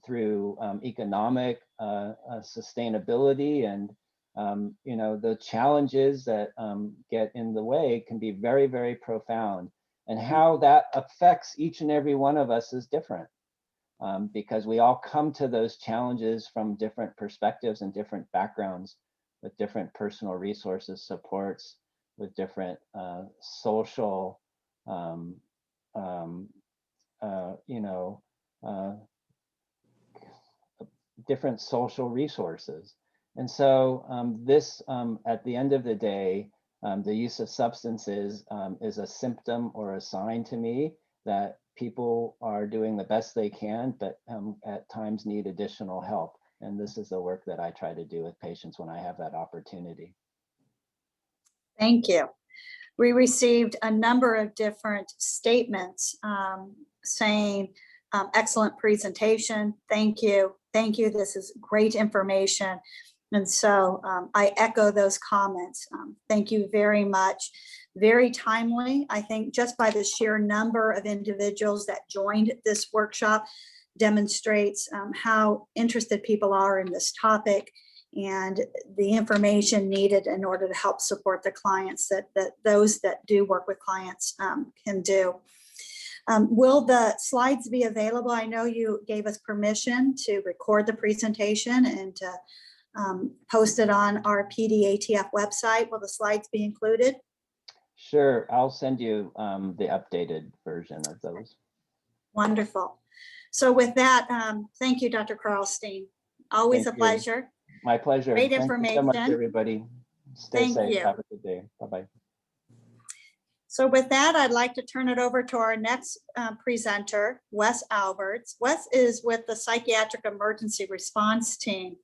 through economic sustainability. And, the challenges that get in the way can be very, very profound. And how that affects each and every one of us is different. Because we all come to those challenges from different perspectives and different backgrounds, with different personal resources, supports, with different social, different social resources. And so this, at the end of the day, the use of substances is a symptom or a sign to me that people are doing the best they can, but at times need additional help. And this is the work that I try to do with patients when I have that opportunity. Thank you. We received a number of different statements saying, excellent presentation. Thank you. Thank you. This is great information. And so I echo those comments. Thank you very much. Very timely. I think just by the sheer number of individuals that joined this workshop demonstrates how interested people are in this topic and the information needed in order to help support the clients that those that do work with clients can do. Will the slides be available? I know you gave us permission to record the presentation and to post it on our PDATF website. Will the slides be included? Sure, I'll send you the updated version of those. Wonderful. So with that, thank you, Dr. Carlstein. Always Thank a you. pleasure. My pleasure. Great Thank information. you so much, everybody. Stay Thank safe. you. Have a good day. Bye-bye. So with that, I'd like to turn it over to our next presenter, Wes Alberts. Wes is with the Psychiatric Emergency Response Team.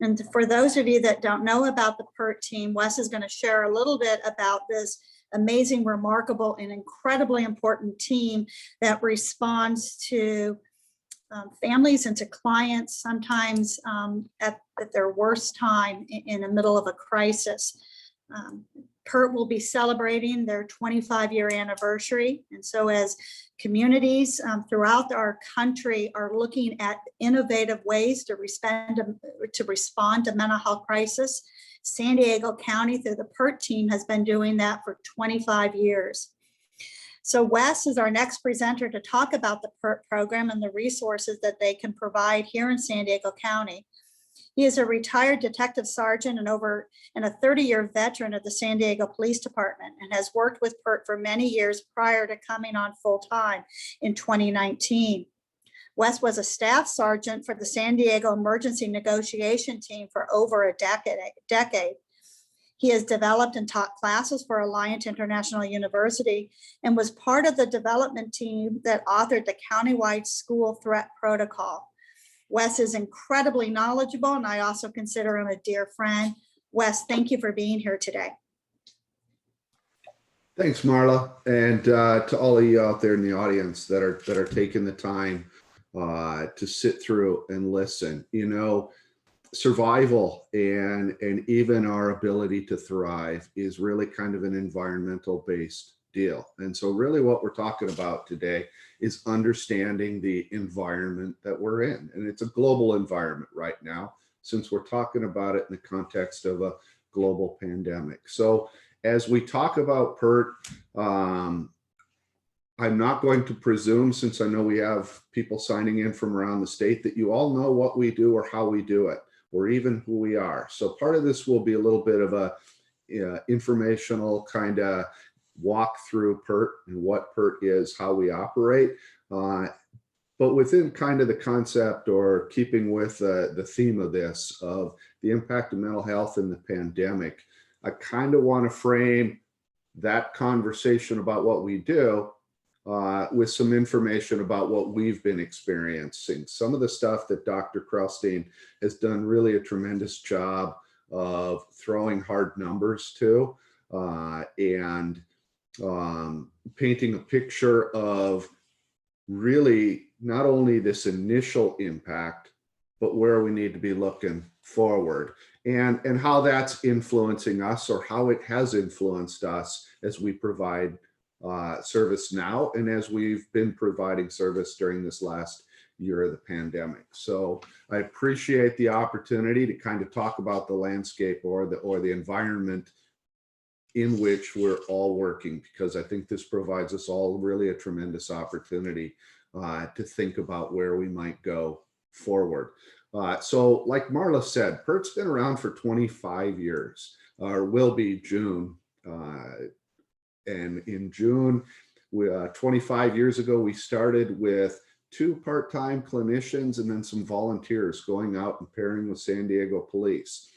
And for those of you that don't know about the PERT team, Wes is going to share a little bit about this amazing, remarkable, and incredibly important team that responds to families and to clients sometimes at their worst time in the middle of a crisis. PERT will be celebrating their 25-year anniversary. And so as communities throughout our country are looking at innovative ways to respond to mental health crisis, San Diego County through the PERT team has been doing that for 25 years. So Wes is our next presenter to talk about the PERT program and the resources that they can provide here in San Diego County. He is a retired detective sergeant and a 30-year veteran of the San Diego Police Department and has worked with PERT for many years prior to coming on full-time in 2019. Wes was a staff sergeant for the San Diego Emergency Negotiation Team for over a decade. He has developed and taught classes for Alliant International University and was part of the development team that authored the countywide school threat protocol. Wes is incredibly knowledgeable, and I also consider him a dear friend. Wes, thank you for being here today. Thanks, Marla, and to all of you out there in the audience that are taking the time to sit through and listen. You know, survival and even our ability to thrive is really kind of an environmental based deal. And so really what we're talking about today is understanding the environment that we're in. And it's a global environment right now, since we're talking about it in the context of a global pandemic. So as we talk about PERT, I'm not going to presume, since I know we have people signing in from around the state, that you all know what we do or how we do it, or even who we are. So part of this will be a little bit of a informational kind of walk through PERT and what PERT is, how we operate. But within kind of the concept, or keeping with the theme of this, of the impact of mental health in the pandemic, I kind of want to frame that conversation about what we do with some information about what we've been experiencing. Some of the stuff that Dr. Krelstein has done really a tremendous job of throwing hard numbers to, and painting a picture of really not only this initial impact, but where we need to be looking forward, and how that's influencing us, or how it has influenced us as we provide service now, and as we've been providing service during this last year of the pandemic. So I appreciate the opportunity to kind of talk about the landscape, or the environment in which we're all working, because I think this provides us all really a tremendous opportunity to think about where we might go forward. So like Marla said, PERT's been around for 25 years, or will be June. And in June, 25 years ago, we started with 2 part-time clinicians and then some volunteers going out and pairing with San Diego police.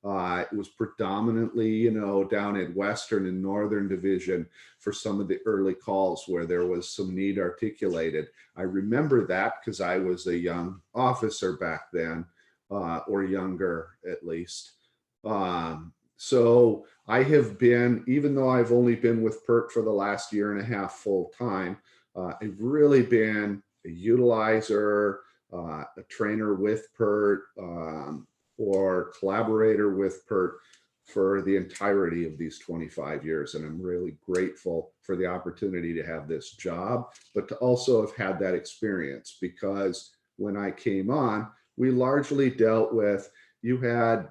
It was predominantly, down in Western and Northern Division for some of the early calls where there was some need articulated. I remember that because I was a young officer back then, or younger at least. So I have been, even though I've only been with PERT for the last year and a half full time, I've really been a utilizer, a trainer with PERT, or collaborator with PERT for the entirety of these 25 years. And I'm really grateful for the opportunity to have this job, but to also have had that experience, because when I came on, we largely dealt with, you had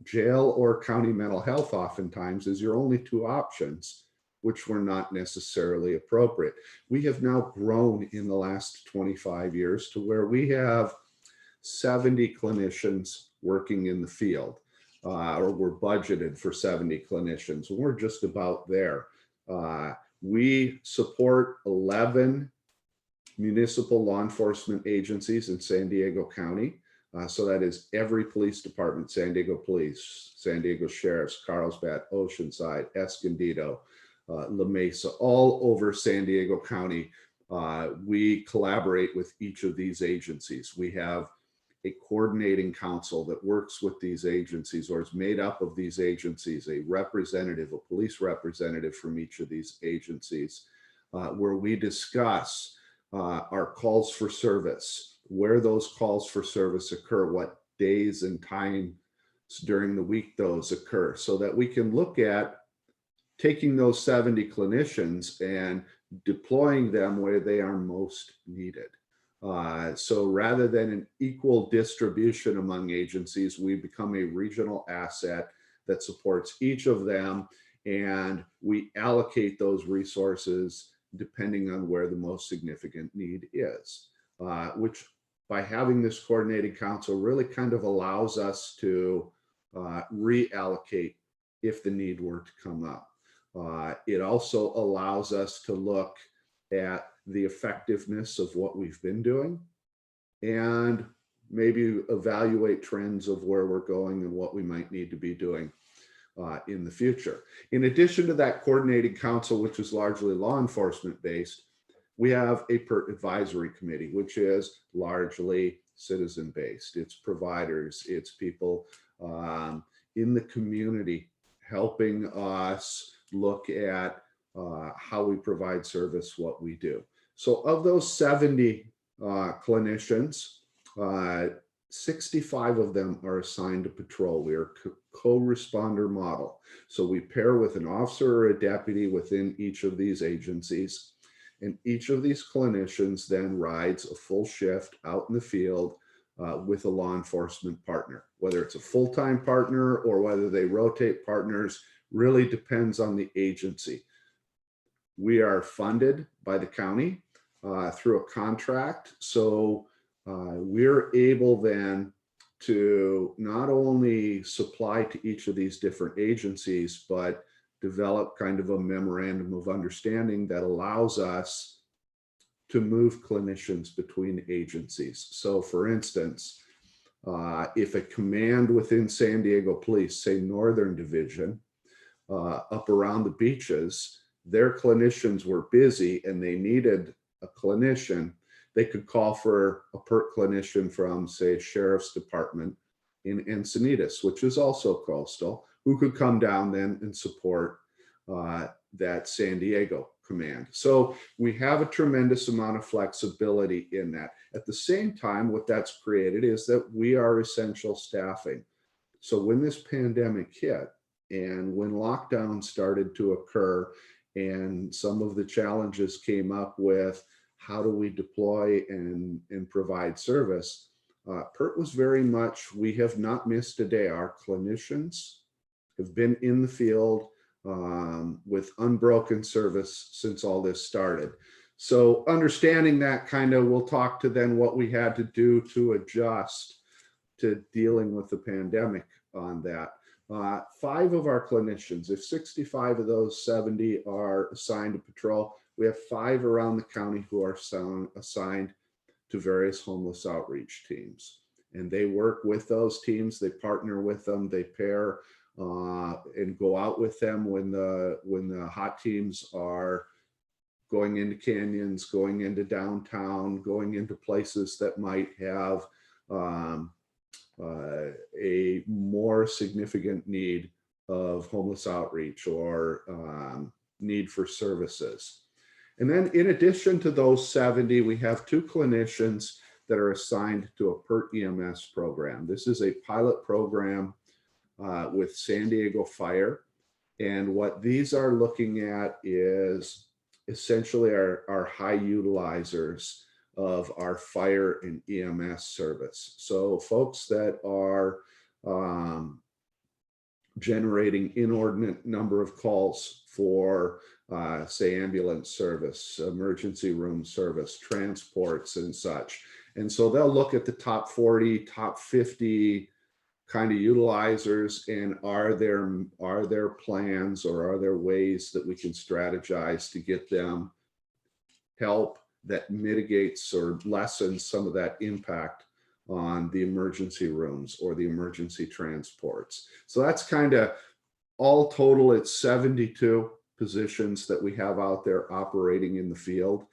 jail or county mental health oftentimes as your only 2 options, which were not necessarily appropriate. We have now grown in the last 25 years to where we have 70 clinicians working in the field, or we're budgeted for 70 clinicians. We're just about there. We support 11 municipal law enforcement agencies in San Diego County. So that is every police department: San Diego Police, San Diego Sheriff's, Carlsbad, Oceanside, Escondido, La Mesa, all over San Diego County. We collaborate with each of these agencies. We have a coordinating council that works with these agencies, or is made up of these agencies, a representative, a police representative from each of these agencies, where we discuss our calls for service, where those calls for service occur, what days and times during the week those occur, so that we can look at taking those 70 clinicians and deploying them where they are most needed. So rather than an equal distribution among agencies, we become a regional asset that supports each of them, and we allocate those resources depending on where the most significant need is, which, by having this coordinating council, really kind of allows us to reallocate if the need were to come up. It also allows us to look at the effectiveness of what we've been doing, and maybe evaluate trends of where we're going and what we might need to be doing in the future. In addition to that coordinating council, which is largely law enforcement based, we have a PERT advisory committee, which is largely citizen based. It's providers, it's people in the community helping us look at how we provide service, what we do. So of those 70 clinicians, 65 of them are assigned to patrol. We are co-responder model. So we pair with an officer or a deputy within each of these agencies. And each of these clinicians then rides a full shift out in the field with a law enforcement partner. Whether it's a full-time partner or whether they rotate partners really depends on the agency. We are funded by the county through a contract. So we're able then to not only supply to each of these different agencies, but develop kind of a memorandum of understanding that allows us to move clinicians between agencies. So for instance, if a command within San Diego Police, say Northern Division, up around the beaches, their clinicians were busy and they needed a clinician, they could call for a PERT clinician from, say, Sheriff's Department in Encinitas, which is also coastal, who could come down then and support that San Diego command. So we have a tremendous amount of flexibility in that. At the same time, what that's created is that we are essential staffing. So when this pandemic hit and when lockdown started to occur and some of the challenges came up with how do we deploy and provide service, PERT was very much, we have not missed a day. Our clinicians have been in the field with unbroken service since all this started. So understanding that, kind of, we'll talk to then what we had to do to adjust to dealing with the pandemic on that. 5 of our clinicians, if 65 of those 70 are assigned to patrol, we have 5 around the county who are assigned to various homeless outreach teams. And they work with those teams, they partner with them, they pair and go out with them when the hot teams are going into canyons, going into downtown, going into places that might have a more significant need of homeless outreach or need for services. And then in addition to those 70, we have 2 clinicians that are assigned to a PERT EMS program. This is a pilot program with San Diego Fire. And what these are looking at is essentially our high utilizers of our fire and EMS service. So folks that are generating inordinate number of calls for say ambulance service, emergency room service, transports and such. And so they'll look at the top 40, top 50 kind of utilizers, and are there plans or are there ways that we can strategize to get them help that mitigates or lessens some of that impact on the emergency rooms or the emergency transports. So that's kind of all total, it's 72 positions that we have out there operating in the field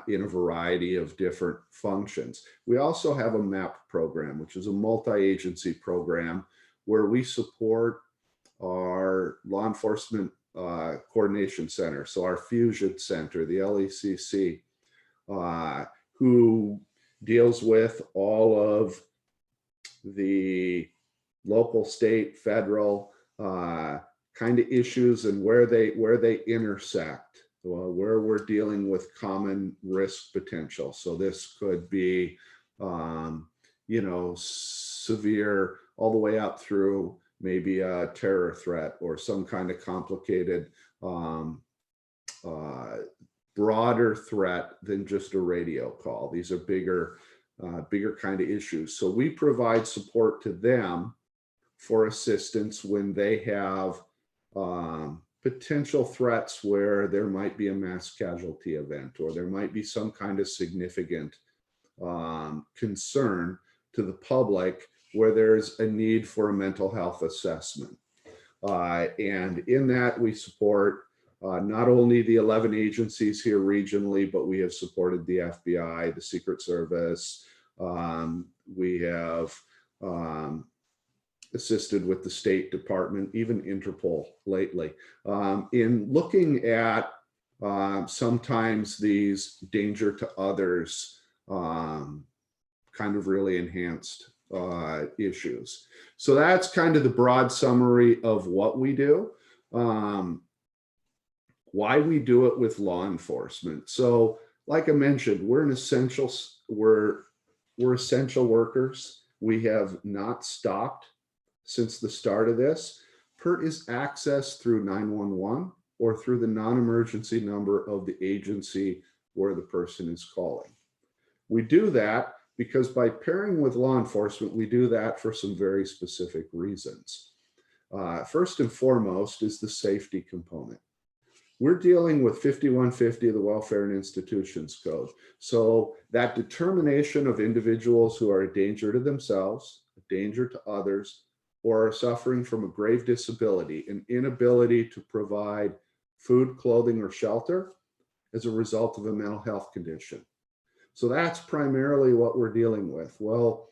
in a variety of different functions. We also have a MAP program, which is a multi-agency program where we support our law enforcement coordination center. So our fusion center, the LECC, who deals with all of the local, state, federal kind of issues and where they intersect, where we're dealing with common risk potential. So this could be, you know, severe all the way up through maybe a terror threat or some kind of complicated, broader threat than just a radio call. These are bigger kind of issues. So we provide support to them for assistance when they have potential threats where there might be a mass casualty event or there might be some kind of significant concern to the public where there's a need for a mental health assessment. And in that we support not only the 11 agencies here regionally, but we have supported the FBI, the Secret Service. We have assisted with the State Department, even Interpol lately, in looking at sometimes these danger to others kind of really enhanced issues. So that's kind of the broad summary of what we do. Why we do it with law enforcement. So like I mentioned, we're essential workers. We have not stopped since the start of this. PERT is accessed through 911 or through the non-emergency number of the agency where the person is calling. We do that because by pairing with law enforcement, we do that for some very specific reasons. First and foremost is the safety component. We're dealing with 5150 of the Welfare and Institutions Code. So that determination of individuals who are a danger to themselves, a danger to others, or are suffering from a grave disability, an inability to provide food, clothing, or shelter as a result of a mental health condition. So that's primarily what we're dealing with. Well,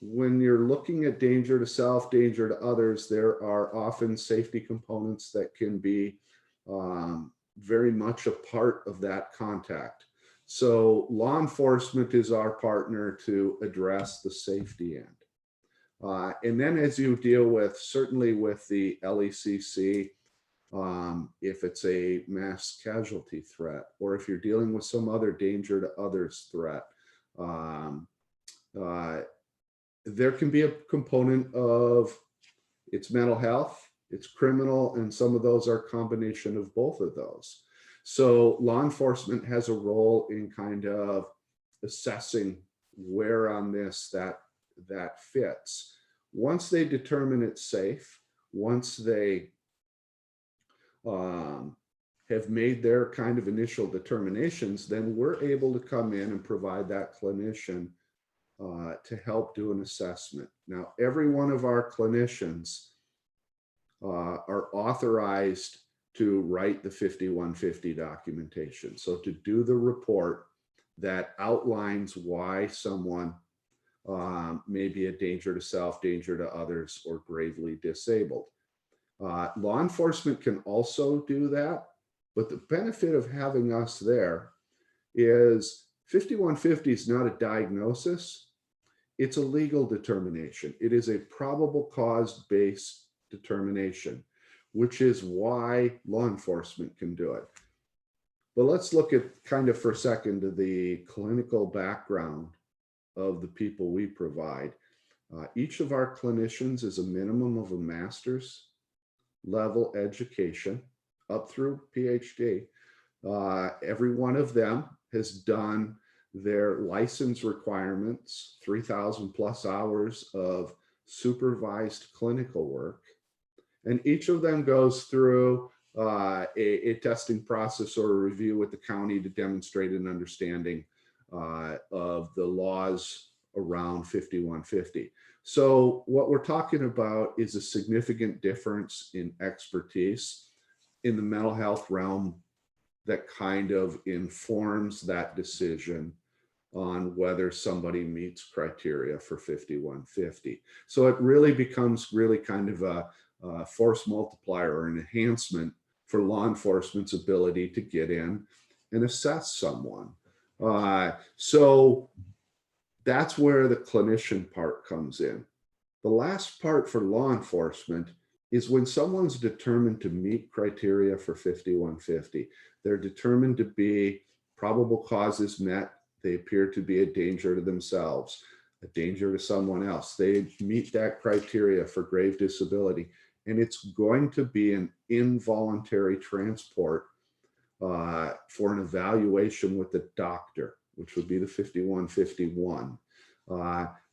when you're looking at danger to self, danger to others, there are often safety components that can be very much a part of that contact. So law enforcement is our partner to address the safety end. And then as you deal with, certainly with the LECC, if it's a mass casualty threat, or if you're dealing with some other danger to others threat, there can be a component of it's mental health, it's criminal, and some of those are a combination of both of those. So law enforcement has a role in kind of assessing where on this that fits. Once they determine it's safe, once they have made their kind of initial determinations, then we're able to come in and provide that clinician to help do an assessment. Now, every one of our clinicians are authorized to write the 5150 documentation. So to do the report that outlines why someone may be a danger to self, danger to others, or gravely disabled. Law enforcement can also do that, but the benefit of having us there is 5150 is not a diagnosis, it's a legal determination. It is a probable cause-based determination, which is why law enforcement can do it. But let's look at kind of for a second to the clinical background of the people we provide. Each of our clinicians is a minimum of a master's level education up through PhD. Every one of them has done their license requirements, 3,000 plus hours of supervised clinical work. And each of them goes through a testing process or a review with the county to demonstrate an understanding of the laws around 5150. So what we're talking about is a significant difference in expertise in the mental health realm that kind of informs that decision on whether somebody meets criteria for 5150. So it really becomes really kind of a force multiplier or an enhancement for law enforcement's ability to get in and assess someone. So that's where the clinician part comes in. The last part for law enforcement is when someone's determined to meet criteria for 5150. They're determined to be probable causes met. They appear to be a danger to themselves, a danger to someone else. They meet that criteria for grave disability. And it's going to be an involuntary transport for an evaluation with the doctor, which would be the 5151.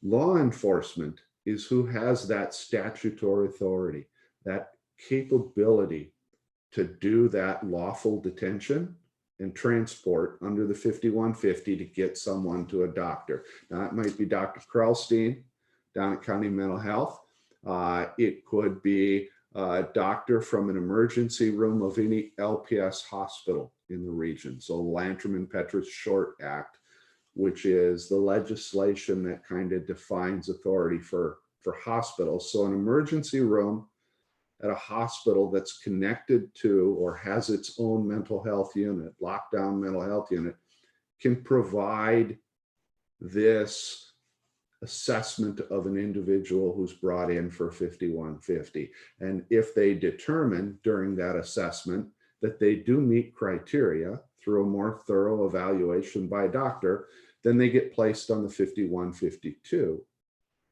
Law enforcement is who has that statutory authority, that capability to do that lawful detention and transport under the 5150 to get someone to a doctor. Now, it might be Dr. Krellstein down at County Mental Health. It could be a doctor from an emergency room of any LPS hospital in the region. So Lantrum and Petrus Short Act, which is the legislation that kind of defines authority for hospitals. So an emergency room at a hospital that's connected to or has its own mental health unit, lockdown mental health unit, can provide this assessment of an individual who's brought in for 5150. And if they determine during that assessment that they do meet criteria through a more thorough evaluation by a doctor, then they get placed on the 5152,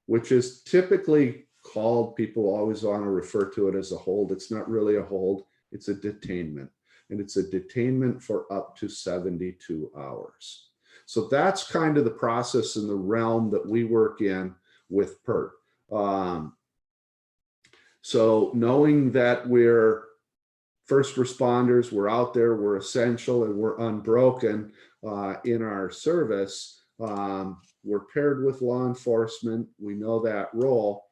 which is typically called, people always want to refer to it as a hold. It's not really a hold, it's a detainment. And it's a detainment for up to 72 hours. So that's kind of the process in the realm that we work in with PERT. So knowing that we're first responders, we're out there, we're essential, and we're unbroken in our service, we're paired with law enforcement. We know that role.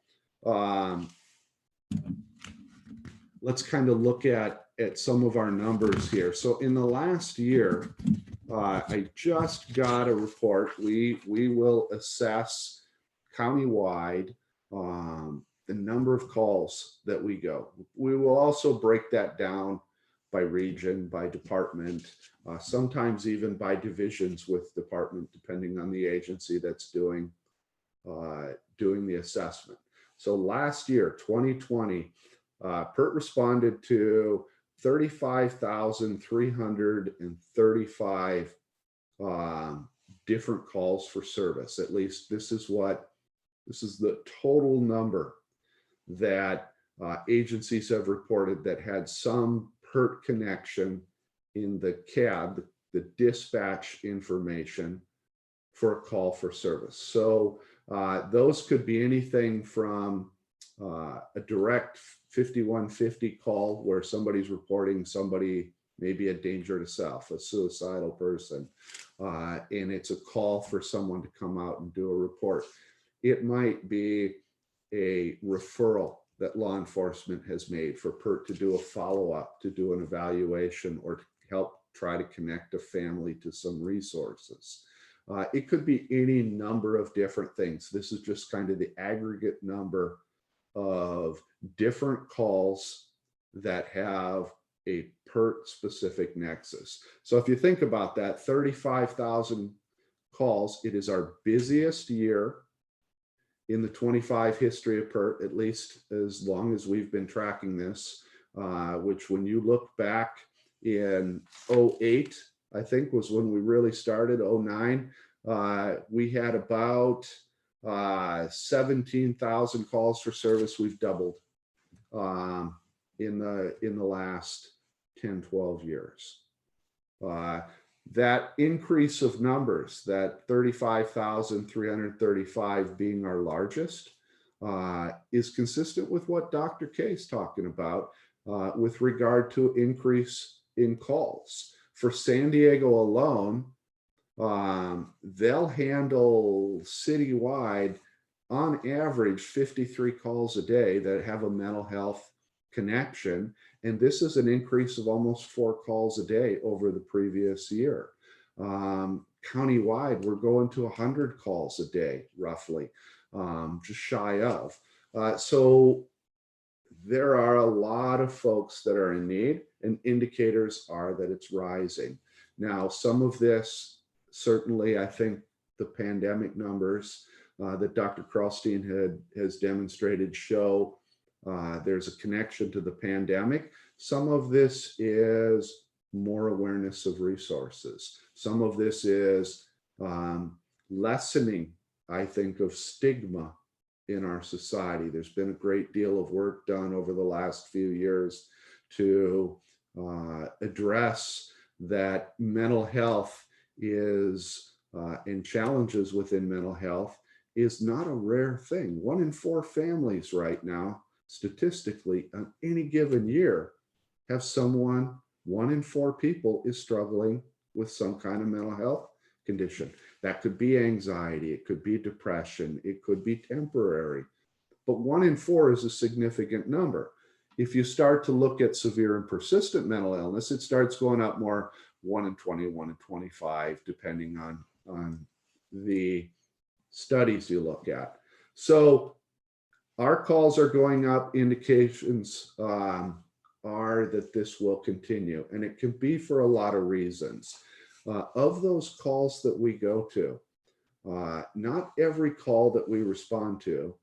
Let's kind of look at some of our numbers here. So in the last year, I just got a report. We will assess countywide the number of calls that we go. We will also break that down by region, by department, sometimes even by divisions with department, depending on the agency that's doing the assessment. So last year, 2020, PERT responded to 35,335 different calls for service. At least this is the total number that agencies have reported that had some PERT connection in the CAD, the dispatch information for a call for service. So those could be anything from a direct 5150 call where somebody's reporting somebody maybe a danger to self, a suicidal person, and it's a call for someone to come out and do a report. It might be a referral that law enforcement has made for PERT to do a follow-up, to do an evaluation, or to help try to connect a family to some resources. It could be any number of different things. This is just kind of the aggregate number of different calls that have a PERT specific nexus. So if you think about that, 35,000 calls, it is our busiest year in the 25 history of PERT, at least as long as we've been tracking this, which when you look back in 08, I think was when we really started, 09, we had about 17,000 calls for service. We've doubled in the last 10, 12 years. That increase of numbers, that 35,335 being our largest, is consistent with what Dr. K is talking about with regard to increase in calls. For San Diego alone, they'll handle citywide on average 53 calls a day that have a mental health connection. And this is an increase of almost 4 calls a day over the previous year. Countywide, we're going to 100 calls a day, roughly, just shy of. So there are a lot of folks that are in need, and indicators are that it's rising. Now, some of this, certainly, I think the pandemic numbers that Dr. Kralstein has demonstrated show there's a connection to the pandemic. Some of this is more awareness of resources. Some of this is lessening, I think, of stigma in our society. There's been a great deal of work done over the last few years to address that mental health is, and challenges within mental health is not a rare thing. 1 in 4 families right now, statistically, on any given year, have someone, 1 in 4 people is struggling with some kind of mental health condition. That could be anxiety, it could be depression, it could be temporary, but 1 in 4 is a significant number. If you start to look at severe and persistent mental illness, it starts going up more, 1 in 20, 1 in 25, depending on the studies you look at. So our calls are going up. Indications are that this will continue, and it can be for a lot of reasons. Of those calls that we go to, Not every call that we respond to,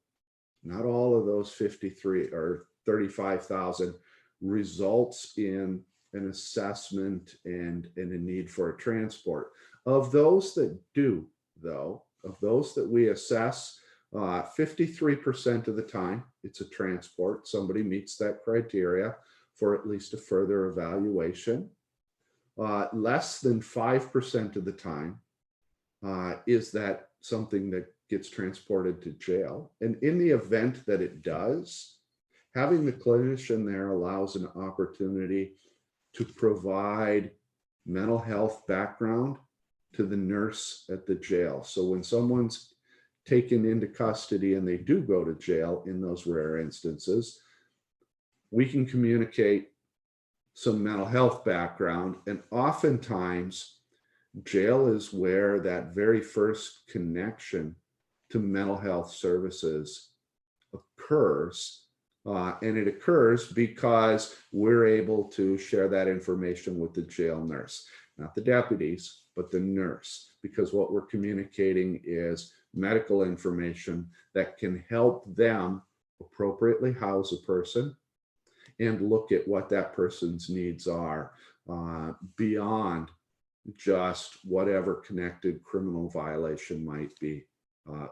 not all of those 53 or 35,000 results in an assessment and a need for a transport. Of those that do, though, of those that we assess, 53% of the time, it's a transport. Somebody meets that criteria for at least a further evaluation. Less than 5% of the time is that something that gets transported to jail. And in the event that it does, having the clinician there allows an opportunity to provide mental health background to the nurse at the jail. So when someone's taken into custody and they do go to jail, in those rare instances, we can communicate some mental health background. And oftentimes, jail is where that very first connection to mental health services occurs. And it occurs because we're able to share that information with the jail nurse, not the deputies, but the nurse, because what we're communicating is medical information that can help them appropriately house a person and look at what that person's needs are beyond just whatever connected criminal violation might be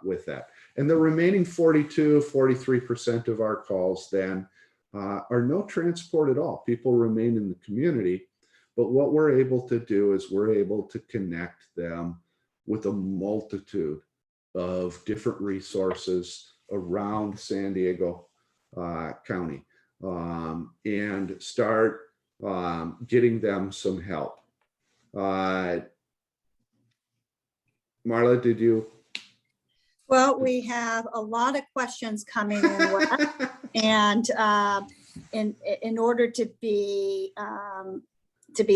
with that. And the remaining 43% of our calls then are no transport at all. People remain in the community, but what we're able to do is we're able to connect them with a multitude of different resources around San Diego County and start getting them some help. Marla, did you? Well, we have a lot of questions coming in, Wes, and in order to be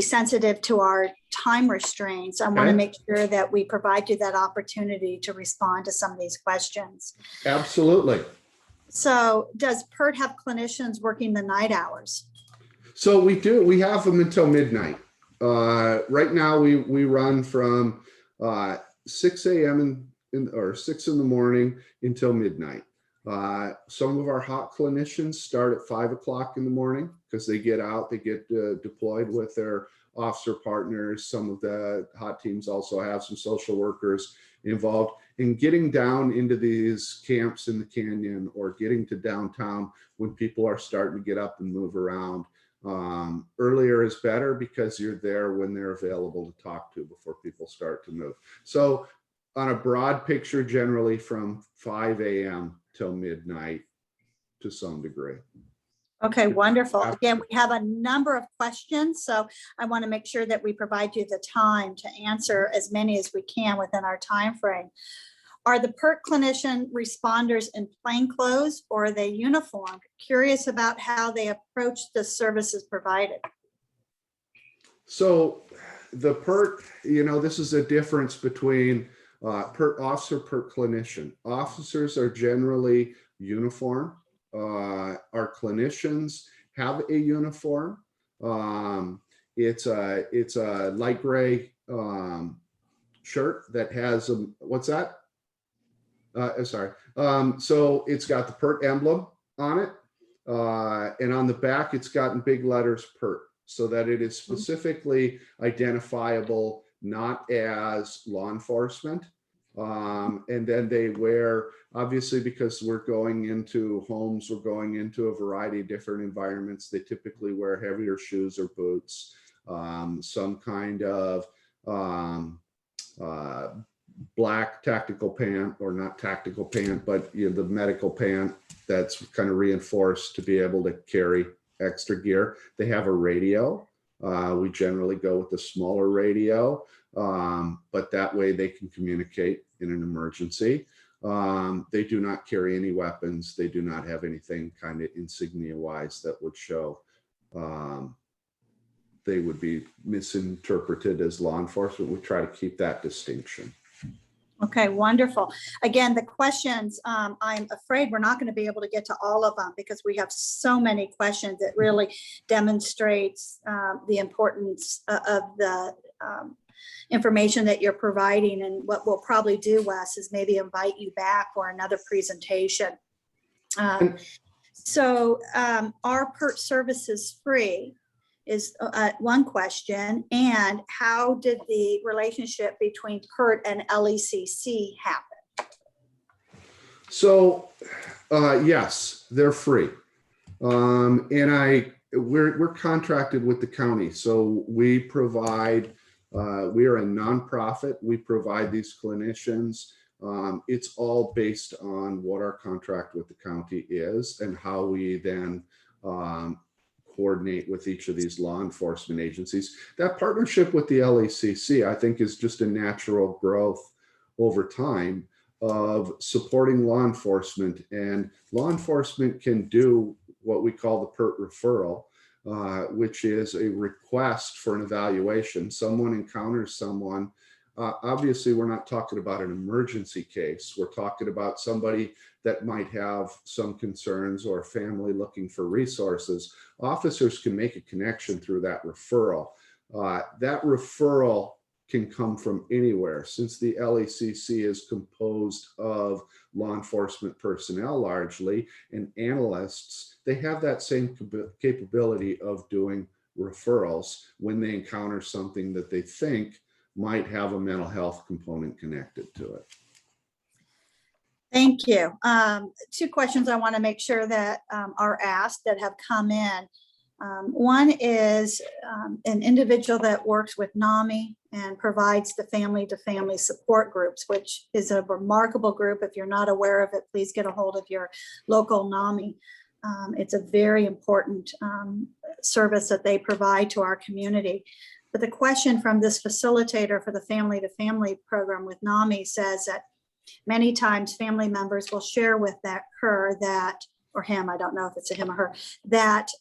sensitive to our time restraints, I want to make sure that we provide you that opportunity to respond to some of these questions. Absolutely. So does PERT have clinicians working the night hours? So we do. We have them until midnight. Right now, we run from 6 a.m. or 6 in the morning until midnight. Some of our hot clinicians start at 5 o'clock in the morning because they get out, they get deployed with their officer partners. Some of the hot teams also have some social workers involved in getting down into these camps in the canyon or getting to downtown when people are starting to get up and move around. Earlier is better because you're there when they're available to talk to before people start to move. So on a broad picture, generally from 5 a.m. till midnight to some degree. Okay, wonderful. Again, we have a number of questions, so I want to make sure that we provide you the time to answer as many as we can within our time frame. Are the PERT clinician responders in plain clothes or are they uniformed? Curious about how they approach the services provided. So the PERT, this is a difference between PERT officer, PERT clinician. Officers are generally uniform. Our clinicians have a uniform. It's a light gray shirt that has what's that? Sorry. So it's got the PERT emblem on it, and on the back it's got in big letters PERT, so that it is specifically identifiable not as law enforcement. And then they wear, obviously, because we're going into homes, we're going into a variety of different environments. They typically wear heavier shoes or boots, some kind of black tactical pant, or not tactical pant, but the medical pant that's kind of reinforced to be able to carry extra gear. They have a radio. We generally go with the smaller radio, but that way they can communicate in an emergency. They do not carry any weapons. They do not have anything kind of insignia-wise that would show they would be misinterpreted as law enforcement. We try to keep that distinction. Okay, wonderful. Again, the questions, I'm afraid we're not going to be able to get to all of them because we have so many questions that really demonstrates the importance of the information that you're providing. And what we'll probably do, Wes, is maybe invite you back for another presentation. Are PERT services free is one question. And how did the relationship between PERT and LECC happen? So, yes, they're free. And we're contracted with the county. So we provide, we are a nonprofit. We provide these clinicians. It's all based on what our contract with the county is and how we then coordinate with each of these law enforcement agencies. That partnership with the LECC, I think, is just a natural growth over time of supporting law enforcement. And law enforcement can do what we call the PERT referral, which is a request for an evaluation. Someone encounters someone. Obviously, we're not talking about an emergency case. We're talking about somebody that might have some concerns or family looking for resources. Officers can make a connection through that referral. That referral can come from anywhere. Since the LECC is composed of law enforcement personnel largely and analysts, they have that same capability of doing referrals when they encounter something that they think might have a mental health component connected to it. Thank you. Two questions I want to make sure that are asked that have come in. One is an individual that works with NAMI and provides the family-to-family support groups, which is a remarkable group. If you're not aware of it, please get a hold of your local NAMI. It's a very important service that they provide to our community. But the question from this facilitator for the family-to-family program with NAMI says that many times family members will share with her that, or him, I don't know if it's a him or her, that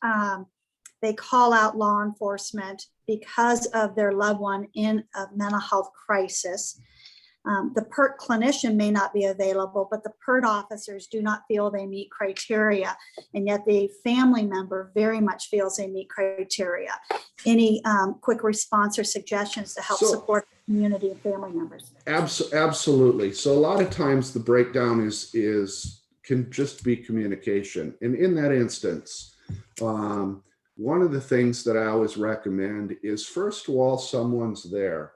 they call out law enforcement because of their loved one in a mental health crisis. The PERT clinician may not be available, but the PERT officers do not feel they meet criteria, and yet the family member very much feels they meet criteria. Any quick response or suggestions to help support the community and family members? Absolutely. So a lot of times the breakdown can just be communication. And in that instance, one of the things that I always recommend is, first of all, someone's there.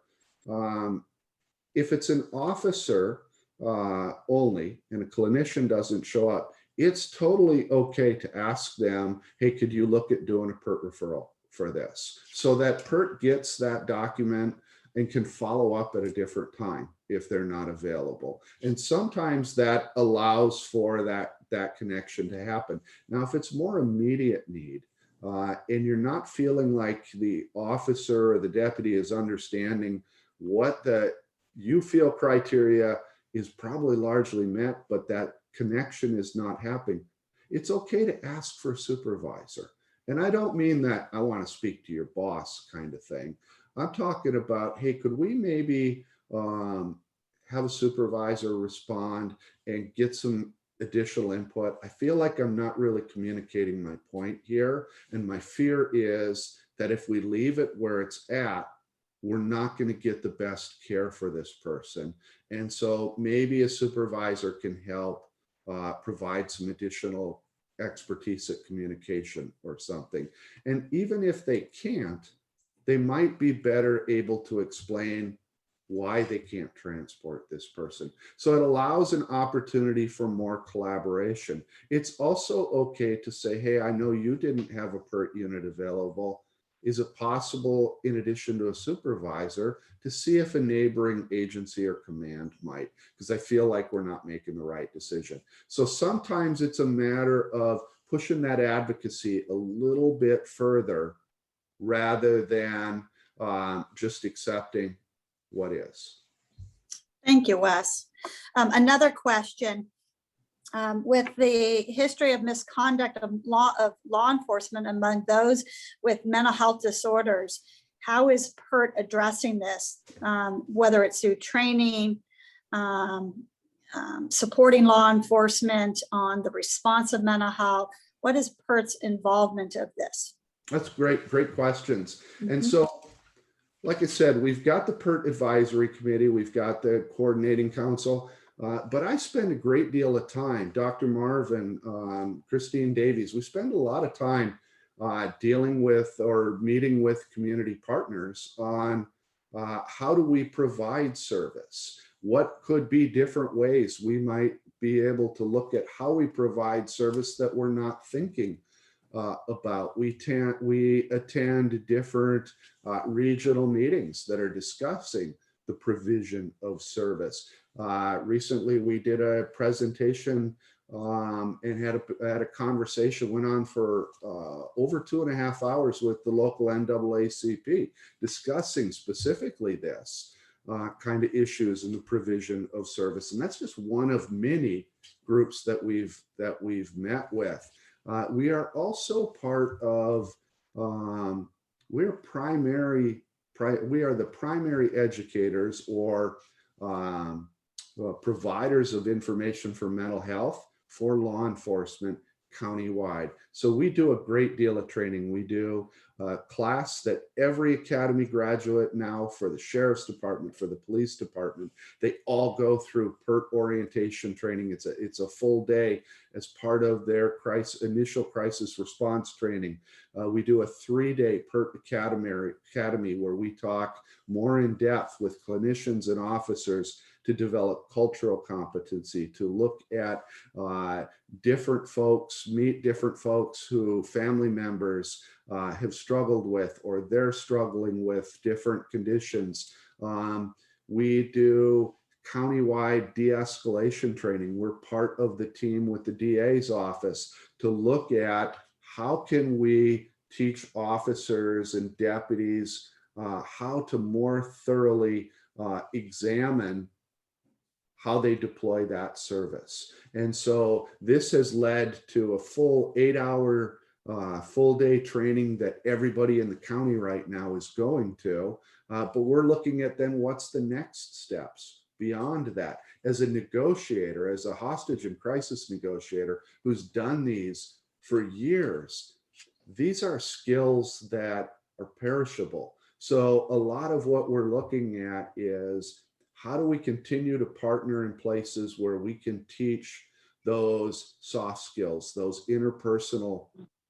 If it's an officer only and a clinician doesn't show up, it's totally okay to ask them, hey, could you look at doing a PERT referral for this? So that PERT gets that document and can follow up at a different time if they're not available. And sometimes that allows for that connection to happen. Now, if it's more immediate need, and you're not feeling like the officer or the deputy is understanding what you feel criteria is probably largely met, but that connection is not happening, it's okay to ask for a supervisor. And I don't mean that I want to speak to your boss kind of thing. I'm talking about, hey, could we maybe have a supervisor respond and get some additional input? I feel like I'm not really communicating my point here. And my fear is that if we leave it where it's at, we're not going to get the best care for this person. And so maybe a supervisor can help provide some additional expertise at communication or something. And even if they can't, they might be better able to explain why they can't transport this person. So it allows an opportunity for more collaboration. It's also okay to say, hey, I know you didn't have a PERT unit available. Is it possible, in addition to a supervisor, to see if a neighboring agency or command might? Because I feel like we're not making the right decision. So sometimes it's a matter of pushing that advocacy a little bit further rather than just accepting what is. Thank you, Wes. Another question. With the history of misconduct of law enforcement among those with mental health disorders, how is PERT addressing this? Whether it's through training, supporting law enforcement on the response of mental health, what is PERT's involvement of this? That's great questions. Mm-hmm. And so like I said, we've got the PERT Advisory Committee, we've got the Coordinating Council, but I spend a great deal of time, Dr. Marvin, Christine Davies, we spend a lot of time dealing with or meeting with community partners on how do we provide service? What could be different ways we might be able to look at how we provide service that we're not thinking about. We attend different regional meetings that are discussing the provision of service. Recently, we did a presentation and had a conversation, went on for over 2.5 hours with the local NAACP, discussing specifically this kind of issues in the provision of service. And that's just one of many groups that we've met with. We are also part of, we are the primary educators or providers of information for mental health for law enforcement countywide. So we do a great deal of training. We do a class that every academy graduate now for the sheriff's department, for the police department, they all go through PERT orientation training. It's a full day as part of their initial crisis response training. We do a 3-day PERT academy where we talk more in depth with clinicians and officers to develop cultural competency, to look at different folks, meet different folks who family members have struggled with, or they're struggling with different conditions. We do countywide de-escalation training. We're part of the team with the DA's office to look at how can we teach officers and deputies how to more thoroughly examine how they deploy that service. And so this has led to a full 8-hour full day training that everybody in the county right now is going to, but we're looking at then what's the next steps beyond that. As a negotiator, as a hostage and crisis negotiator who's done these for years, these are skills that are perishable. So a lot of what we're looking at is how do we continue to partner in places where we can teach those soft skills, those interpersonal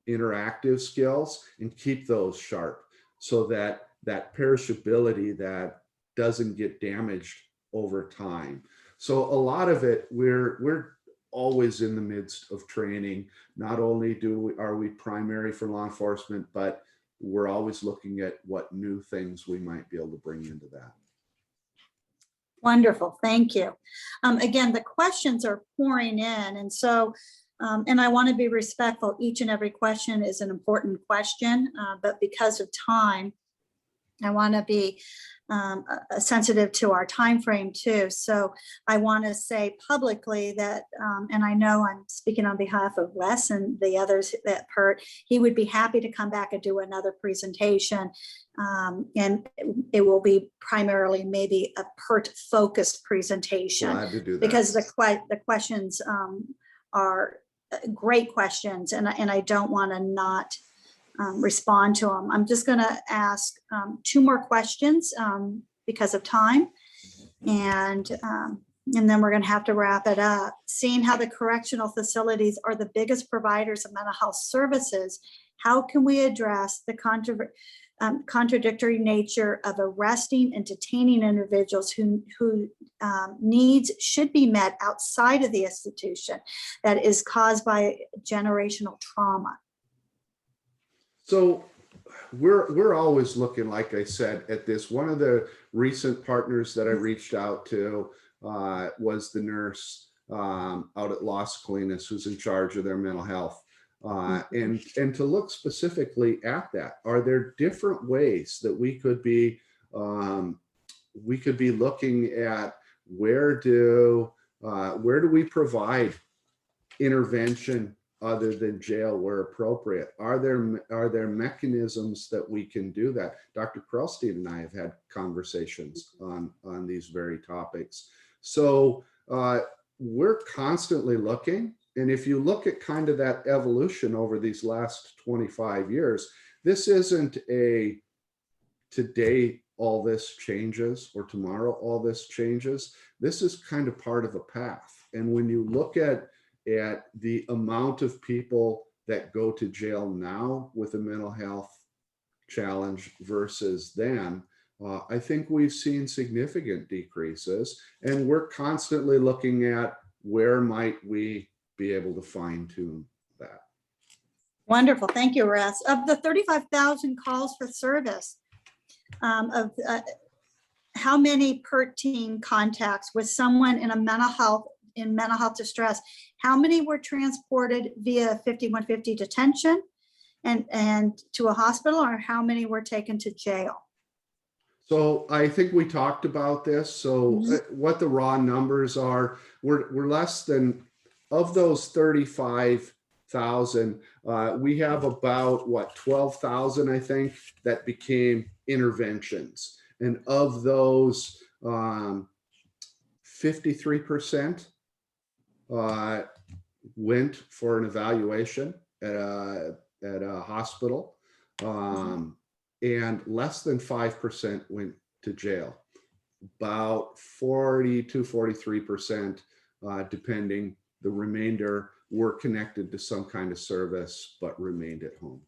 interactive skills, and keep those sharp so that that perishability that doesn't get damaged over time. So a lot of it, we're always in the midst of training. Not only are we primary for law enforcement, but we're always looking at what new things we might be able to bring into that. Wonderful, thank you. Again, the questions are pouring in, and so, and I want to be respectful. Each and every question is an important question, but because of time, I want to be sensitive to our time frame too. So I want to say publicly that, and I know I'm speaking on behalf of Wes and the others at PERT, he would be happy to come back and do another presentation. And it will be primarily maybe a PERT focused presentation. Glad to do that. Because the questions are great questions, and I don't want to not respond to them. I'm just going to ask 2 more questions because of time, and then we're going to have to wrap it up. Seeing how the correctional facilities are the biggest providers of mental health services, how can we address the contradictory nature of arresting and detaining individuals who needs should be met outside of the institution that is caused by generational trauma? So we're always looking, like I said, at this. One of the recent partners that I reached out to was the nurse out at Las Colinas, who's in charge of their mental health. And to look specifically at that, are there different ways that we could be looking at where do we provide intervention other than jail where appropriate? Are there mechanisms that we can do that? Dr. Krelstein and I have had conversations on these very topics. So we're constantly looking. And if you look at kind of that evolution over these last 25 years, this isn't a today all this changes, or tomorrow all this changes. This is kind of part of a path. And when you look at the amount of people that go to jail now with a mental health challenge versus then, I think we've seen significant decreases, and we're constantly looking at where might we be able to fine tune that. Wonderful. Thank you, Russ. Of the 35,000 calls for service, how many PERT team contacts with someone in mental health distress, how many were transported via 5150 detention and to a hospital, or how many were taken to jail? So I think we talked about this. So what the raw numbers are, we're less than, of those 35,000, we have about, what, 12,000, I think, that became interventions. And of those, 53% went for an evaluation at a hospital, and less than 5% went to jail. About 43%, depending. The remainder were connected to some kind of service but remained at home.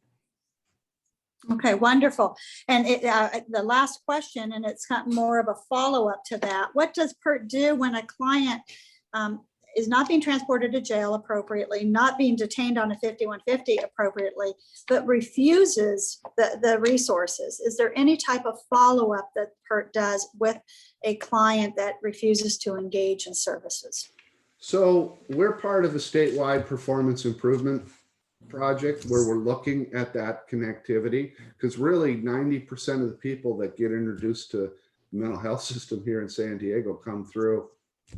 Okay, wonderful. And the last question, and it's got more of a follow-up to that. What does PERT do when a client is not being transported to jail appropriately, not being detained on a 5150 appropriately, but refuses the resources? Is there any type of follow-up that PERT does with a client that refuses to engage in services? So we're part of a statewide performance improvement project where we're looking at that connectivity, because really 90% of the people that get introduced to the mental health system here in San Diego come through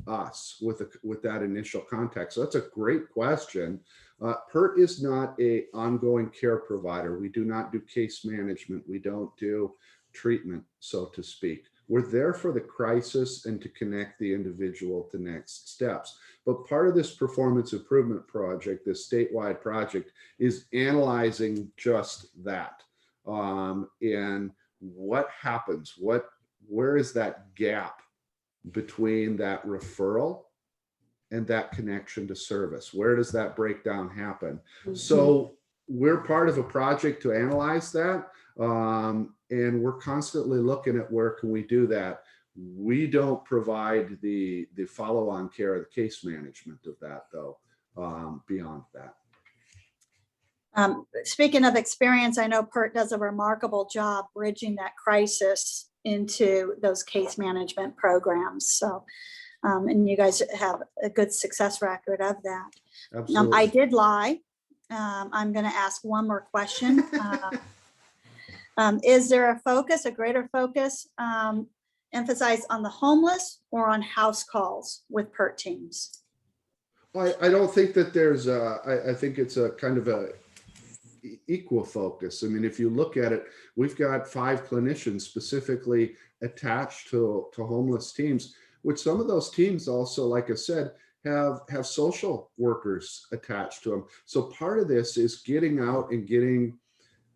us with that initial contact. So that's a great question. PERT is not an ongoing care provider. We do not do case management. We don't do treatment, so to speak. We're there for the crisis and to connect the individual to next steps. But part of this performance improvement project, this statewide project, is analyzing just that. And what happens? Where is that gap between that referral and that connection to service? Where does that breakdown happen? So we're part of a project to analyze that. And we're constantly looking at where can we do that. We don't provide the follow-on care, the case management of that, though, beyond that. Speaking of experience, I know PERT does a remarkable job bridging that crisis into those case management programs. So, and you guys have a good success record of that. Absolutely. I did lie. I'm going to ask one more question. Is there a greater focus, emphasized on the homeless or on house calls with PERT teams? I don't think that there's I think it's a kind of a equal focus. I mean, if you look at it, we've got 5 clinicians specifically attached to homeless teams, which some of those teams also, like I said, have social workers attached to them. So part of this is getting out and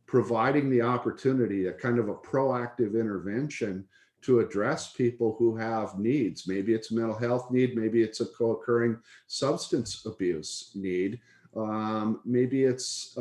providing the opportunity, a kind of a proactive intervention to address people who have needs. Maybe it's a mental health need, maybe it's a co-occurring substance abuse need, maybe it's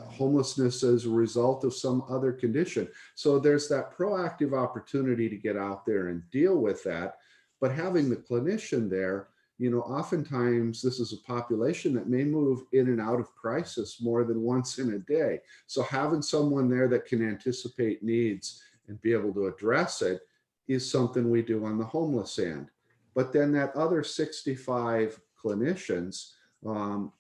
homelessness as a result of some other condition. So there's that proactive opportunity to get out there and deal with that. But having the clinician there, oftentimes this is a population that may move in and out of crisis more than once in a day. So having someone there that can anticipate needs and be able to address it is something we do on the homeless end. But then that other 65 clinicians,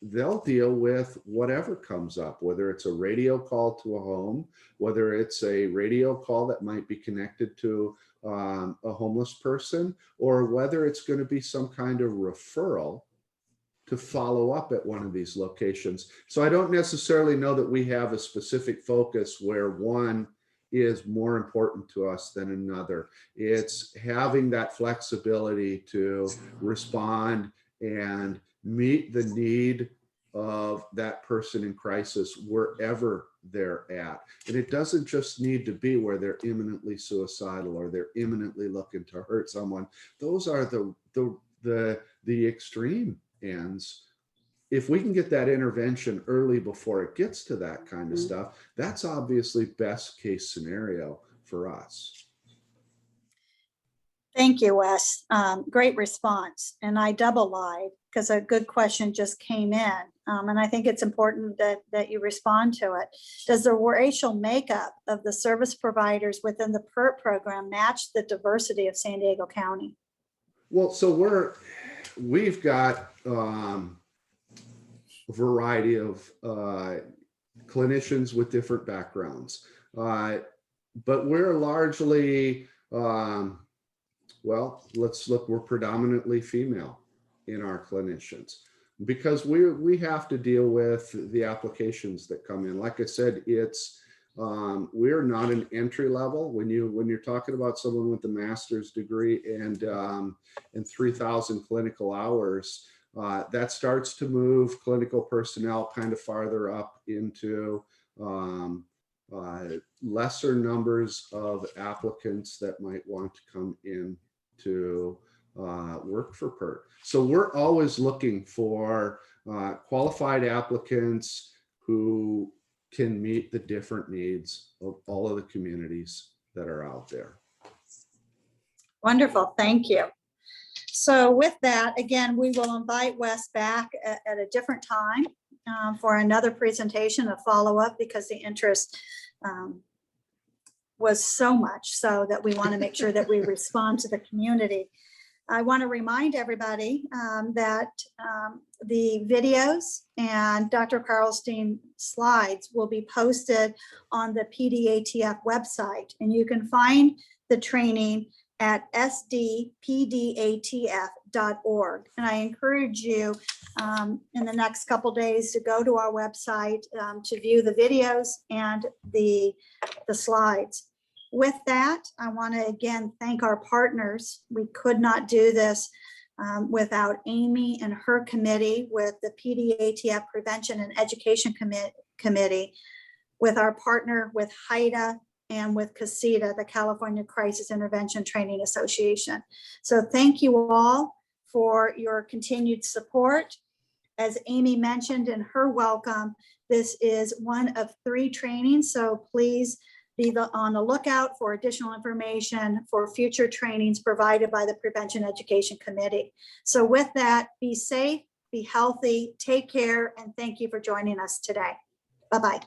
they'll deal with whatever comes up, whether it's a radio call to a home, whether it's a radio call that might be connected to a homeless person, or whether it's going to be some kind of referral to follow up at one of these locations. So I don't necessarily know that we have a specific focus where one is more important to us than another. It's having that flexibility to respond and meet the need of that person in crisis wherever they're at. And it doesn't just need to be where they're imminently suicidal or they're imminently looking to hurt someone. Those are the extreme ends. If we can get that intervention early before it gets to that kind of stuff, that's obviously best case scenario for us. Thank you, Wes. Great response. And I double lied because a good question just came in. And I think it's important that you respond to it. Does the racial makeup of the service providers within the PERT program match the diversity of San Diego County? Well, so we've got a variety of clinicians with different backgrounds, but we're largely, well, let's look, we're predominantly female in our clinicians because we have to deal with the applications that come in. Like I said, it's we're not an entry level. When you're talking about someone with a master's degree and 3,000 clinical hours, that starts to move clinical personnel kind of farther up into lesser numbers of applicants that might want to come in to work for PERT. So we're always looking for qualified applicants who can meet the different needs of all of the communities that are out there. Wonderful, thank you. So with that, again, we will invite Wes back at a different time for another presentation, a follow-up, because the interest was so much so that we want to make sure that we respond to the community. I want to remind everybody that the videos and Dr. Carlstein's slides will be posted on the PDATF website, and you can find the training at sdpdatf.org. And I encourage you in the next couple days to go to our website to view the videos and the slides. With that, I want to again thank our partners. We could not do this without Amy and her committee, with the PDATF Prevention and Education Committee, with our partner with HIDA, and with CASITA, the California Crisis Intervention Training Association. So thank you all for your continued support. As Amy mentioned in her welcome, this is one of 3 trainings, so please be on the lookout for additional information for future trainings provided by the Prevention Education Committee. So with that, be safe, be healthy, take care, and thank you for joining us today. Bye-bye.